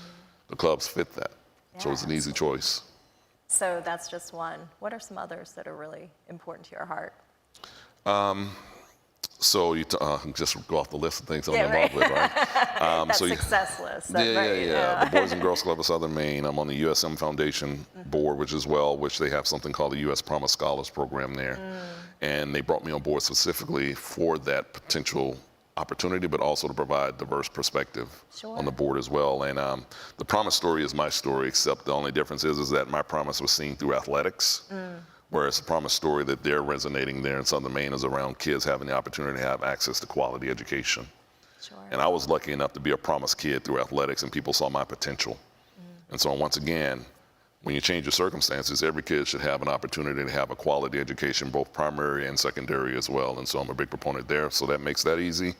The clubs fit that. So it's an easy choice. So that's just one. What are some others that are really important to your heart? So you just go off the list of things I'm involved with, right? That so success list. Yeah. The Boys and Girls Club of Southern Maine. I'm on the USM Foundation board, which they have something called the U.S. Promise Scholars Program there. And they brought me on board specifically for that potential opportunity, but also to provide diverse perspective on the board as well. And the Promise story is my story, except the only difference is that my promise was seen through athletics. Whereas the Promise story that they're resonating there in Southern Maine is around kids having the opportunity to have access to quality education. And I was lucky enough to be a Promise kid through athletics, and people saw my potential. And so once again, when you change your circumstances, every kid should have an opportunity to have a quality education, both primary and secondary as well. And so I'm a big proponent there, so that makes that easy.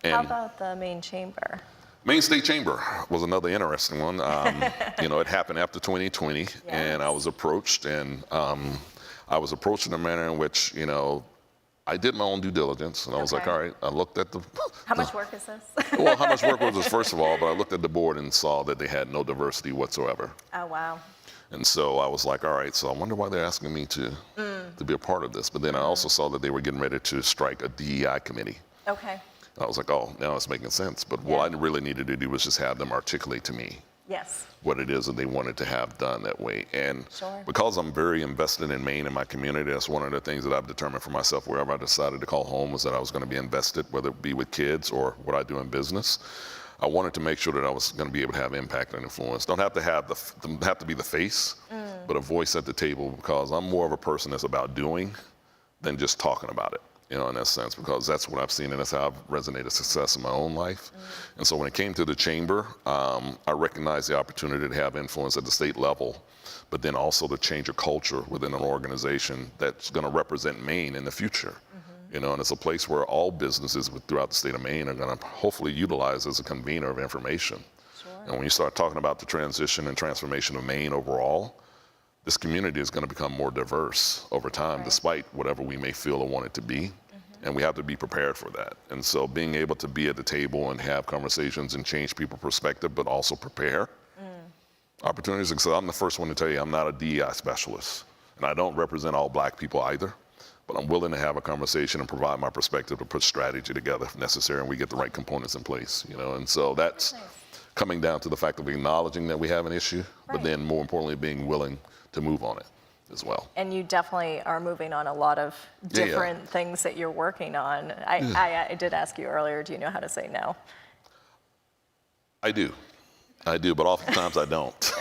And how about the Maine Chamber? Maine State Chamber was another interesting one. It happened after 2020, and I was approached, and I was approached in a manner in which, I did my own due diligence, and I was like, all right, I looked at the... How much work is this? Well, how much work was this, first of all, but I looked at the board and saw that they had no diversity whatsoever. Oh, wow. And so I was like, all right, so I wonder why they're asking me to be a part of this. But then I also saw that they were getting ready to strike a DEI committee. Okay. I was like, oh, now it's making sense. But what I really needed to do was just have them articulate to me what it is that they wanted to have done that way. And because I'm very invested in Maine and my community, that's one of the things that I've determined for myself wherever I decided to call home, was that I was going to be invested, whether it be with kids or what I do in business. I wanted to make sure that I was going to be able to have impact and influence. Don't have to be the face, but a voice at the table, because I'm more of a person that's about doing than just talking about it. In that sense, because that's what I've seen, and that's how I've resonated success in my own life. And so when it came to the chamber, I recognized the opportunity to have influence at the state level, but then also to change a culture within an organization that's going to represent Maine in the future. And it's a place where all businesses throughout the state of Maine are going to hopefully utilize as a convener of information. And when you start talking about the transition and transformation of Maine overall, this community is going to become more diverse over time, despite whatever we may feel or want it to be. And we have to be prepared for that. And so being able to be at the table and have conversations and change people's perspective, but also prepare opportunities. Because I'm the first one to tell you, I'm not a DEI specialist. And I don't represent all black people either. But I'm willing to have a conversation and provide my perspective to put strategy together if necessary, and we get the right components in place. And so that's coming down to the fact of acknowledging that we have an issue, but then more importantly, being willing to move on it as well. And you definitely are moving on a lot of different things that you're working on. I did ask you earlier, do you know how to say no? I do, but oftentimes I don't.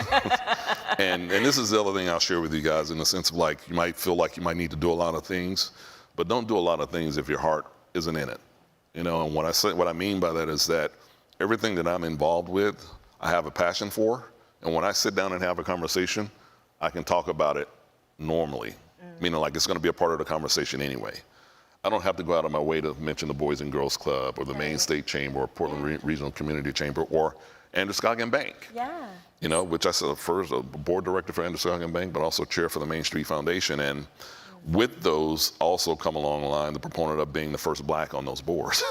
and this is the other thing I'll share with you guys, in the sense of, like, you might feel like you might need to do a lot of things, but don't do a lot of things if your heart isn't in it. And what I mean by that is that everything that I'm involved with, I have a passion for, and when I sit down and have a conversation, I can talk about it normally, meaning like it's going to be a part of the conversation anyway. I don't have to go out of my way to mention the Boys and Girls Club or the Maine State Chamber or Portland Regional Community Chamber or Androscoggin Bank. Which I said first, a board director for Androscoggin Bank, but also chair for the Main Street Foundation. And with those also come along the line the proponent of being the first black on those boards.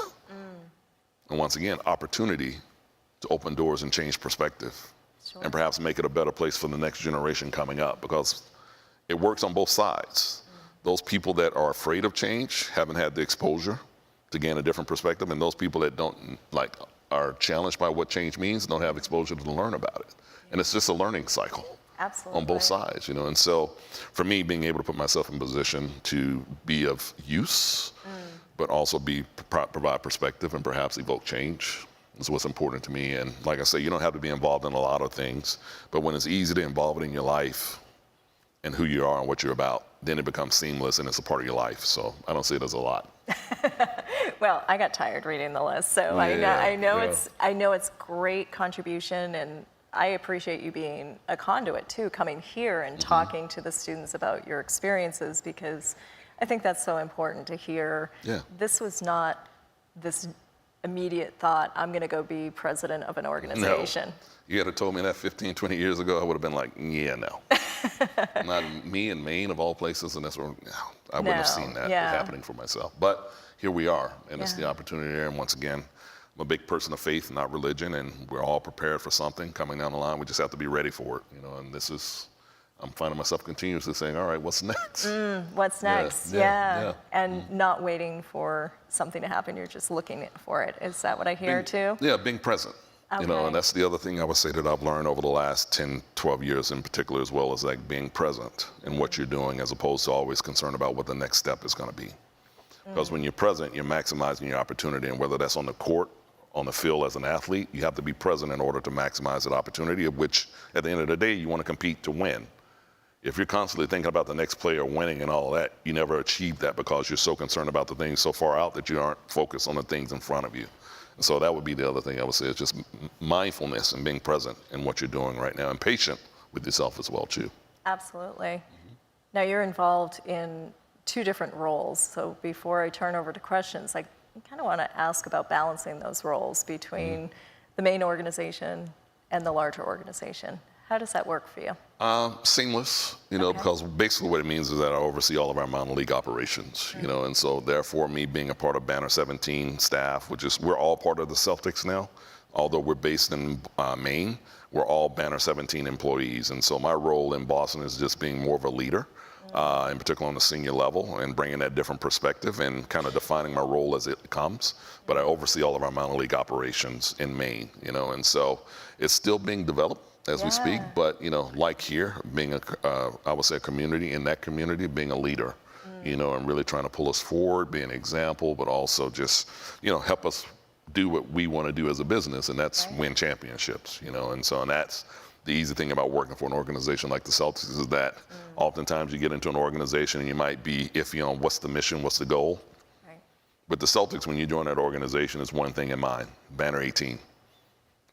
And once again, opportunity to open doors and change perspective. And perhaps make it a better place for the next generation coming up, because it works on both sides. Those people that are afraid of change haven't had the exposure to gain a different perspective, and those people that are challenged by what change means don't have exposure to learn about it. And it's just a learning cycle on both sides, And so for me, being able to put myself in position to be of use, but also provide perspective and perhaps evoke change, is what's important to me. And like I say, you don't have to be involved in a lot of things, but when it's easy to involve it in your life and who you are and what you're about, then it becomes seamless and it's a part of your life. So I don't see it as a lot. Well, I got tired reading the list, so I know it's great contribution, and I appreciate you being a conduit too, coming here and talking to the students about your experiences, because I think that's so important to hear. This was not this immediate thought, I'm going to go be president of an organization. No. You had told me that 15, 20 years ago, I would have been like, yeah, no. Not me in Maine, of all places, and that's where I wouldn't have seen that happening for myself. But here we are, and it's the opportunity there. And once again, I'm a big person of faith, not religion, and we're all prepared for something coming down the line. We just have to be ready for it, And this is I'm finding myself continuously saying, all right, what's next? What's next? yeah. And not waiting for something to happen. You're just looking for it. Is that what I hear too? Yeah, being present. You know, Okay. and that's the other thing I would say that I've learned over the last 10, 12 years in particular, as well as like being present in what you're doing, as opposed to always concerned about what the next step is going to be. Because when you're present, you're maximizing your opportunity, and whether that's on the court, on the field as an athlete, you have to be present in order to maximize that opportunity, of which at the end of the day, you want to compete to win. If you're constantly thinking about the next player winning and all that, you never achieve that because you're so concerned about the things so far out that you aren't focused on the things in front of you. And so that would be the other thing I would say, is just mindfulness and being present in what you're doing right now, and patient with yourself as well too. Absolutely. Now you're involved in 2 different roles. So before I turn over to questions, I kind of want to ask about balancing those roles between the main organization and the larger organization. How does that work for you? Seamless, you know, because basically what it means is that I oversee all of our minor league operations, you know, and so therefore me being a part of Banner 17 staff, which is, we're all part of the Celtics now, although we're based in Maine, we're all Banner 17 employees. And so my role in Boston is just being more of a leader, in particular on the senior level, and bringing that different perspective and kind of defining my role as it comes. But I oversee all of our minor league operations in Maine, you know, and so it's still being developed as we speak, but, you know, like here, being I would say a community, in that community, being a leader, you know, and really trying to pull us forward, be an example, but also just, you know, help us do what we want to do as a business, and that's win championships, you know. And so, and that's the easy thing about working for an organization like the Celtics, is that oftentimes you get into an organization and you might be iffy on what's the mission, what's the goal. But the Celtics, when you join that organization, is one thing in mind: Banner 18.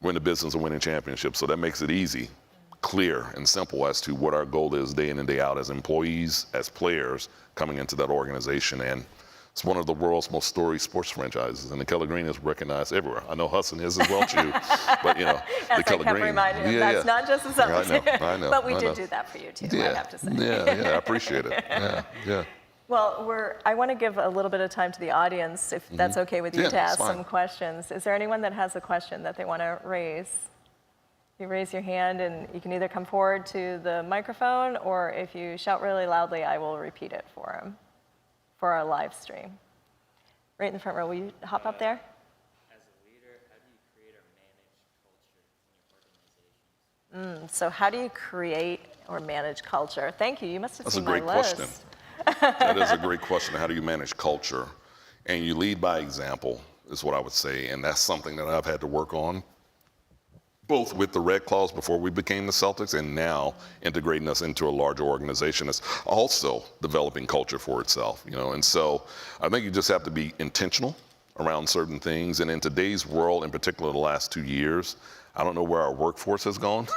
We're in the business of winning championships, so that makes it easy, clear, and simple as to what our goal is day in and day out as employees, as players coming into that organization. And it's one of the world's most storied sports franchises, and the Color Green is recognized everywhere. I know Husson is as well too, but you know, the Color Green. Reminding him, that's not just the Celtics. I know. But we did do that for you too, I have to say. Yeah, I appreciate it. Yeah. Well, I want to give a little bit of time to the audience, if that's okay with you, Yeah, to ask it's fine. some questions. Is there anyone that has a question that they want to raise? You raise your hand, and you can either come forward to the microphone, or if you shout really loudly, I will repeat it for them for our live stream. Right in the front row. Will you hop up there? As a leader, how do you create or manage culture in your organization? So how do you create or manage culture? Thank you. You must have That's a seen my great list. question. That is a great question. How do you manage culture? And you lead by example, is what I would say. And that's something that I've had to work on, both with the Red Claws before we became the Celtics, and now integrating us into a larger organization that's also developing culture for itself, you know. And so I think you just have to be intentional around certain things. And in today's world, in particular the last 2 years, I don't know where our workforce has gone.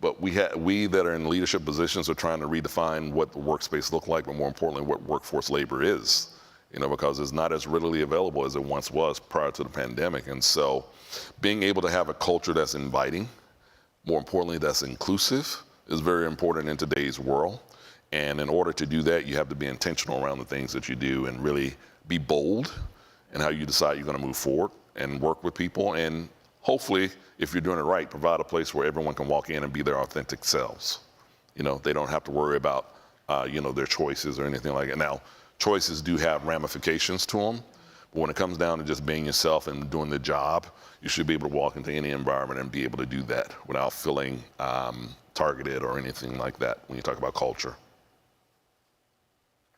But we that are in leadership positions are trying to redefine what the workspace look like, but more importantly, what workforce labor is, you know, because it's not as readily available as it once was prior to the pandemic. And so being able to have a culture that's inviting, more importantly, that's inclusive, is very important in today's world. And in order to do that, you have to be intentional around the things that you do, and really be bold in how you decide you're going to move forward and work with people. And hopefully, if you're doing it right, provide a place where everyone can walk in and be their authentic selves. You know, they don't have to worry about, you know, their choices or anything like that. Now, choices do have ramifications to them, but when it comes down to just being yourself and doing the job, you should be able to walk into any environment and be able to do that without feeling targeted or anything like that when you talk about culture.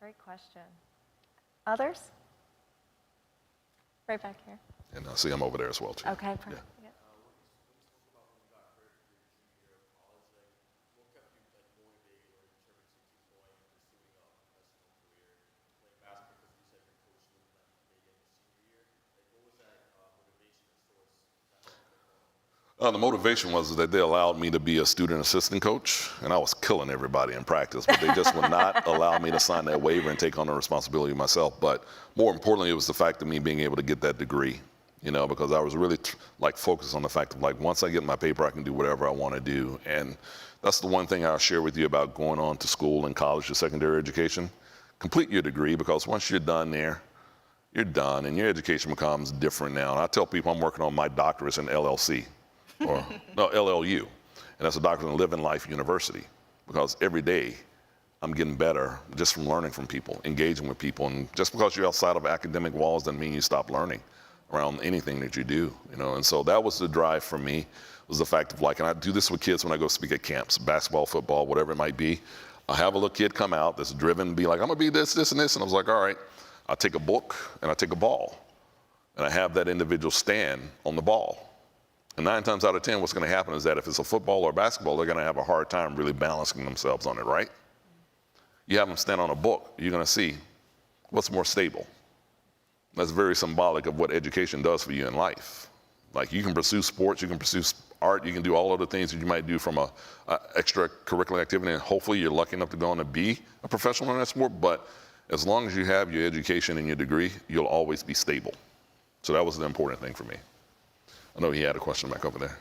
Great question. Others? Right back here. And I see I'm over there as well, too. Okay, perfect. Yeah. The motivation was that they allowed me to be a student assistant coach, and I was killing everybody in practice, but they just would not allow me to sign that waiver and take on the responsibility myself. But more importantly, it was the fact of me being able to get that degree, you know, because I was really focused on the fact of once I get my paper, I can do whatever I want to do. And that's the one thing I'll share with you about going on to school and college or secondary education. Complete your degree, because once you're done there, you're done, and your education becomes different now. And I tell people I'm working on my doctorate in LLC. Or no, LLU, and that's a doctorate in Living Life University. because every day I'm getting better just from learning from people, engaging with people. And just because you're outside of academic walls doesn't mean you stop learning around anything that you do, you know. And so that was the drive for me, was the fact of like, and I do this with kids when I go speak at camps, basketball, football, whatever it might be. I'll have a little kid come out that's driven, be like, I'm gonna be this, this, and this. And I was like, all right, I'll take a book and I take a ball. And I have that individual stand on the ball. And 9 times out of 10, what's gonna happen is that if it's a football or basketball, they're gonna have a hard time really balancing themselves on it, right? You have them stand on a book, you're gonna see what's more stable. That's very symbolic of what education does for you in life. Like, you can pursue sports, you can pursue art, you can do all of the things that you might do from a extracurricular activity, and hopefully you're lucky enough to go on to be a professional in that sport, but as long as you have your education and your degree, you'll always be stable. So that was the important thing for me. I know he had a question back over there.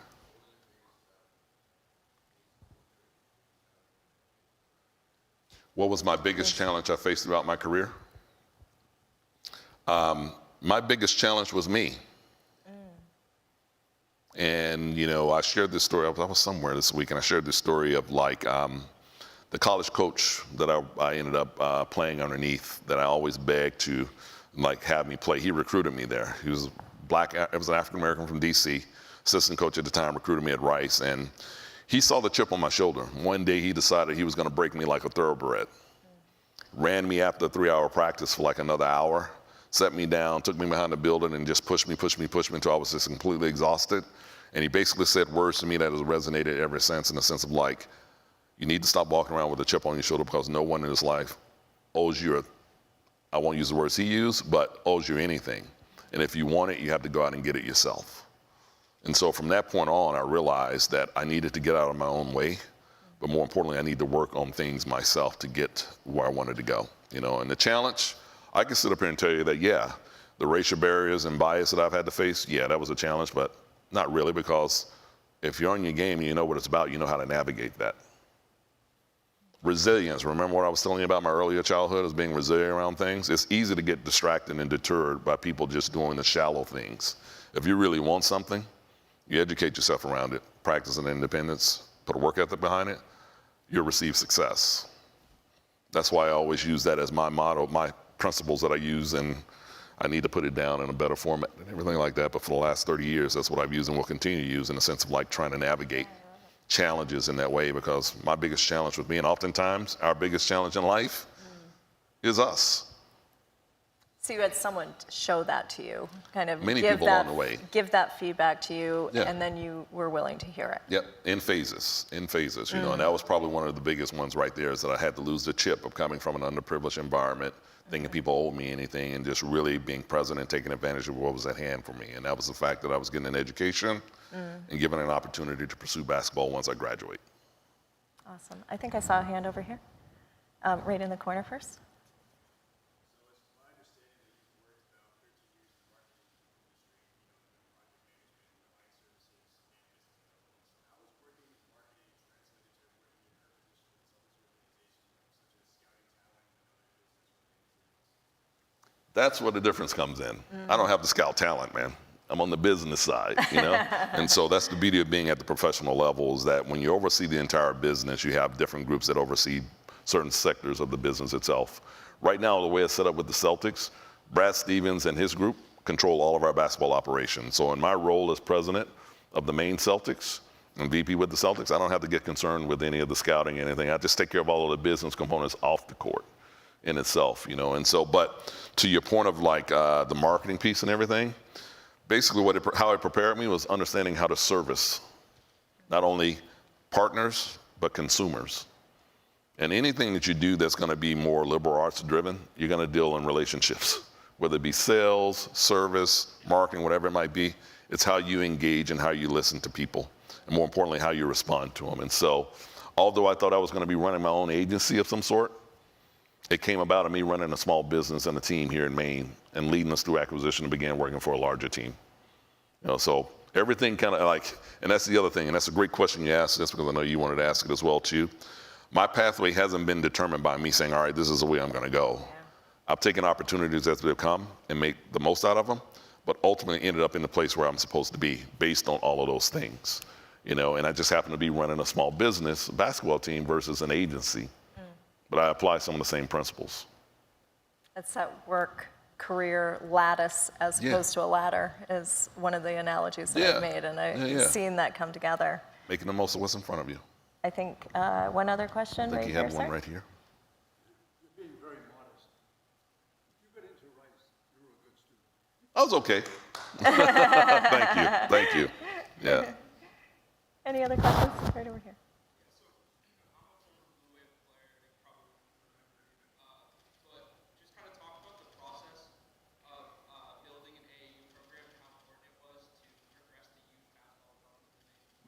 What was my biggest challenge I faced throughout my career? My biggest challenge was me. And, you know, I shared this story, I was somewhere this week, and I shared this story of like the college coach that I ended up playing underneath, that I always begged to like have me play. He recruited me there. He was black, it was an African-American from DC, assistant coach at the time, recruited me at Rice. And he saw the chip on my shoulder. One day he decided he was gonna break me like a thoroughbred. Ran me after a 3-hour practice for like another hour, set me down, took me behind the building and just pushed me until I was just completely exhausted. And he basically said words to me that has resonated ever since, in the sense of like, you need to stop walking around with a chip on your shoulder, because no one in this life owes you I won't use the words he used, but owes you anything. And if you want it, you have to go out and get it yourself. And so from that point on, I realized that I needed to get out of my own way, but more importantly, I need to work on things myself to get where I wanted to go. You know, and the challenge, I can sit up here and tell you that, yeah, the racial barriers and bias that I've had to face, yeah, that was a challenge, but not really, because if you're on your game and you know what it's about, you know how to navigate that. Resilience, remember what I was telling you about my earlier childhood as being resilient around things? It's easy to get distracted and deterred by people just doing the shallow things. If you really want something, you educate yourself around it, practice an independence, put a work ethic behind it, you'll receive success. That's why I always use that as my motto, my principles that I use, and I need to put it down in a better format and everything like that. But for the last 30 years, that's what I've used and will continue to use, in the sense of like trying to navigate challenges in that way, because my biggest challenge with me, and oftentimes our biggest challenge in life, is us. So you had someone show that to you, kind of Many give people that, along the way. give that feedback to you, Yeah. and then you were willing to hear it. Yep, in phases, you know, and that was probably one of the biggest ones right there, is that I had to lose the chip of coming from an underprivileged environment, thinking people owed me anything, and just really being present and taking advantage of what was at hand for me. And that was the fact that I was getting an education and given an opportunity to pursue basketball once I graduate. Awesome. I think I saw a hand over here, right in the corner first. That's where the difference comes in. I don't have to scout talent, man. I'm on the business side, you know? And so that's the beauty of being at the professional level, is that when you oversee the entire business, you have different groups that oversee certain sectors of the business itself. Right now, the way it's set up with the Celtics, Brad Stevens and his group control all of our basketball operations. So in my role as president of the Maine Celtics and VP with the Celtics, I don't have to get concerned with any of the scouting or anything. I just take care of all of the business components off the court in itself, you know. And so, but to your point of like the marketing piece and everything, basically how it prepared me was understanding how to service not only partners, but consumers. And anything that you do that's gonna be more liberal arts driven, you're gonna deal in relationships, whether it be sales, service, marketing, whatever it might be. It's how you engage and how you listen to people, and more importantly, how you respond to them. And so, although I thought I was gonna be running my own agency of some sort, it came about of me running a small business and a team here in Maine and leading us through acquisition and began working for a larger team. You know, so everything kind of like, and that's the other thing, and that's a great question you asked, that's because I know you wanted to ask it as well too. My pathway hasn't been determined by me saying, all right, this is the way I'm gonna go. Yeah. I've taken opportunities as they've come and make the most out of them, but ultimately ended up in the place where I'm supposed to be based on all of those things. and I just happen to be running a small business basketball team versus an agency. But I apply some of the same principles. It's that work career lattice as opposed to a ladder is one of the analogies that I've made, and I've seen that come together. Making the most of what's in front of you. I think one other question I think right you here, have one sir. right here. You're being very modest. If you got into rice, you were a good student. I was okay. Thank you. Yeah. Any other questions? Right over here.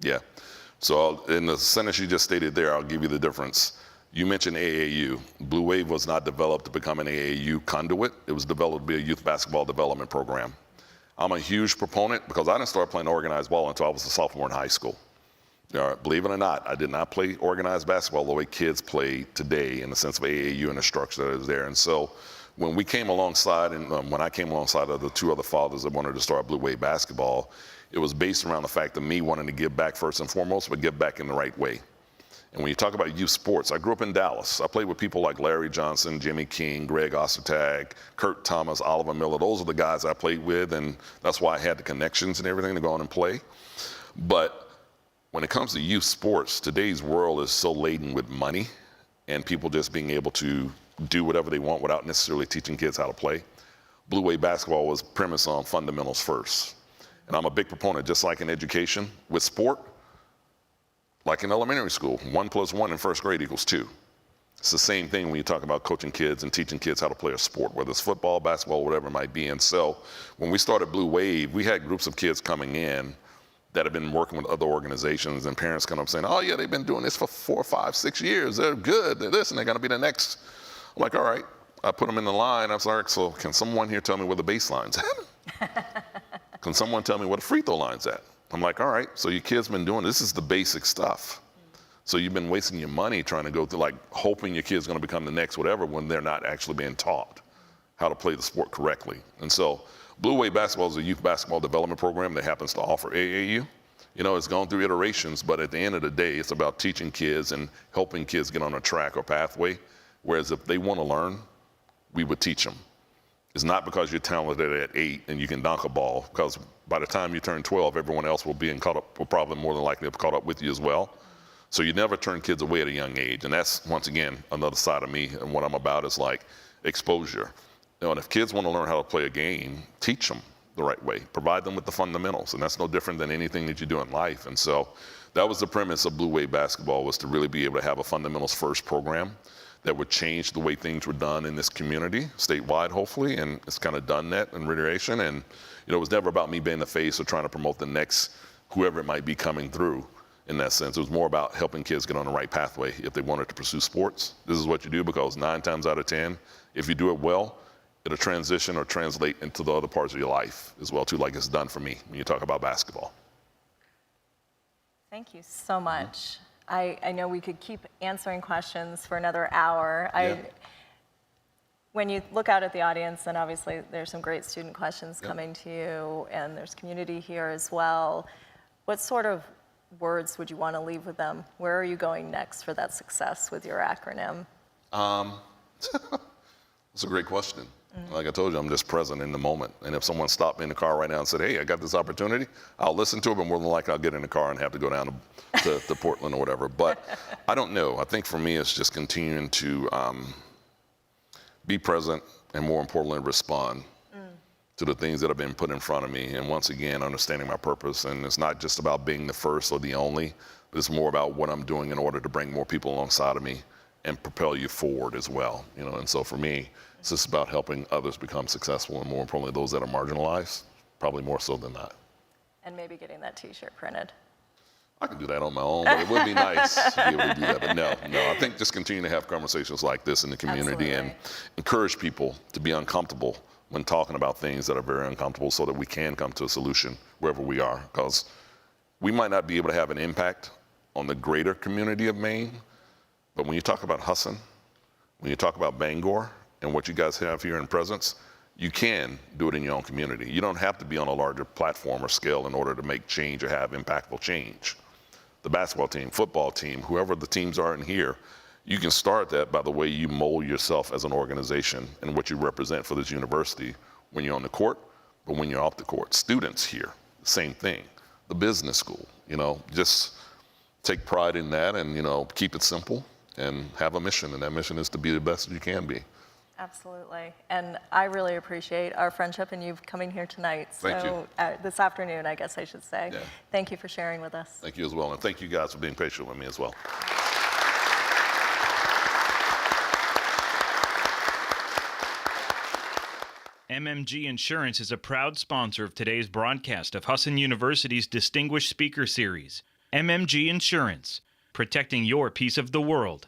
Yeah. So in the sentence you just stated there, I'll give you the difference. You mentioned AAU. Blue Wave was not developed to become an AAU conduit. It was developed to be a youth basketball development program. I'm a huge proponent because I didn't start playing organized ball until I was a sophomore in high school. Believe it or not, I did not play organized basketball the way kids play today in the sense of AAU and the structure that is there. And so when we came alongside, and when I came alongside of the two other fathers that wanted to start Blue Wave basketball, it was based around the fact of me wanting to give back first and foremost, but give back in the right way. And when you talk about youth sports, I grew up in Dallas. I played with people like Larry Johnson, Jimmy King, Greg Ostertag, Kurt Thomas, Oliver Miller. Those are the guys I played with, and that's why I had the connections and everything to go on and play. But when it comes to youth sports, today's world is so laden with money and people just being able to do whatever they want without necessarily teaching kids how to play. Blue Wave basketball was premised on fundamentals first. And I'm a big proponent, just like in education, with sport, like in elementary school, 1 + 1 in first grade equals 2. It's the same thing when you talk about coaching kids and teaching kids how to play a sport, whether it's football, basketball, whatever it might be. And so when we started Blue Wave, we had groups of kids coming in that have been working with other organizations, and parents come up saying, oh yeah, they've been doing this for 4, 5, 6 years. They're good, they're this, and they're gonna be the next. I'm like, all right. I put them in the line. I was like, so can someone here tell me where the baseline's at? Can someone tell me where the free throw line's at? I'm like, all right, so your kid's been doing, this is the basic stuff. So you've been wasting your money trying to go through, like, hoping your kid's gonna become the next whatever when they're not actually being taught how to play the sport correctly. And so Blue Wave basketball is a youth basketball development program that happens to offer AAU. It's gone through iterations, but at the end of the day, it's about teaching kids and helping kids get on a track or pathway. Whereas if they wanna learn, we would teach them. It's not because you're talented at 8 and you can dunk a ball, because by the time you turn 12, everyone else will probably more than likely have caught up with you as well. So you never turn kids away at a young age. And that's, once again, another side of me, and what I'm about is like exposure. And if kids want to learn how to play a game, teach them the right way. Provide them with the fundamentals. And that's no different than anything that you do in life. And so that was the premise of Blue Wave basketball, was to really be able to have a fundamentals first program that would change the way things were done in this community, statewide, hopefully, and it's kind of done that in reiteration. And it was never about me being the face or trying to promote the next whoever it might be coming through in that sense. It was more about helping kids get on the right pathway if they wanted to pursue sports. This is what you do, because 9 times out of 10, if you do it well, it'll transition or translate into the other parts of your life as well too, like it's done for me when you talk about basketball. Thank you so much. I know we could keep answering questions for another hour. Yeah. When you look out at the audience, and obviously there's some great student questions coming to you, and there's community here as well, what sort of words would you want to leave with them? Where are you going next for that success with your acronym? That's a great question. Like I told you, I'm just present in the moment. And if someone stopped me in the car right now and said, hey, I got this opportunity, I'll listen to it, but more than likely I'll get in the car and have to go down to Portland or whatever. But I don't know. I think for me, it's just continuing to be present and, more importantly, respond to the things that have been put in front of me. And once again, understanding my purpose. And it's not just about being the first or the only, but it's more about what I'm doing in order to bring more people alongside of me and propel you forward as well. And so for me, it's just about helping others become successful, and more importantly, those that are marginalized, probably more so than that. And maybe getting that T-shirt printed. I can do that on my own, but it would be nice to be able to do that. But no, I think just continue to have conversations like this in the community and encourage people to be uncomfortable when talking about things that are very uncomfortable, so that we can come to a solution wherever we are. Because we might not be able to have an impact on the greater community of Maine, but when you talk about Husson, when you talk about Bangor, and what you guys have here in presence, you can do it in your own community. You don't have to be on a larger platform or scale in order to make change or have impactful change. the basketball team, football team, whoever the teams are in here, you can start that by the way you mold yourself as an organization and what you represent for this university when you're on the court, but when you're off the court. Students here, same thing. The business school, just take pride in that and, keep it simple and have a mission. And that mission is to be the best you can be. Absolutely. And I really appreciate our friendship and you coming here tonight. Thank you. This afternoon, I guess I should say. Yeah. Thank you for sharing with us. Thank you as well. And thank you guys for being patient with me as well. MMG Insurance is a proud sponsor of today's broadcast of Husson University's Distinguished Speaker Series. MMG Insurance, protecting your piece of the world.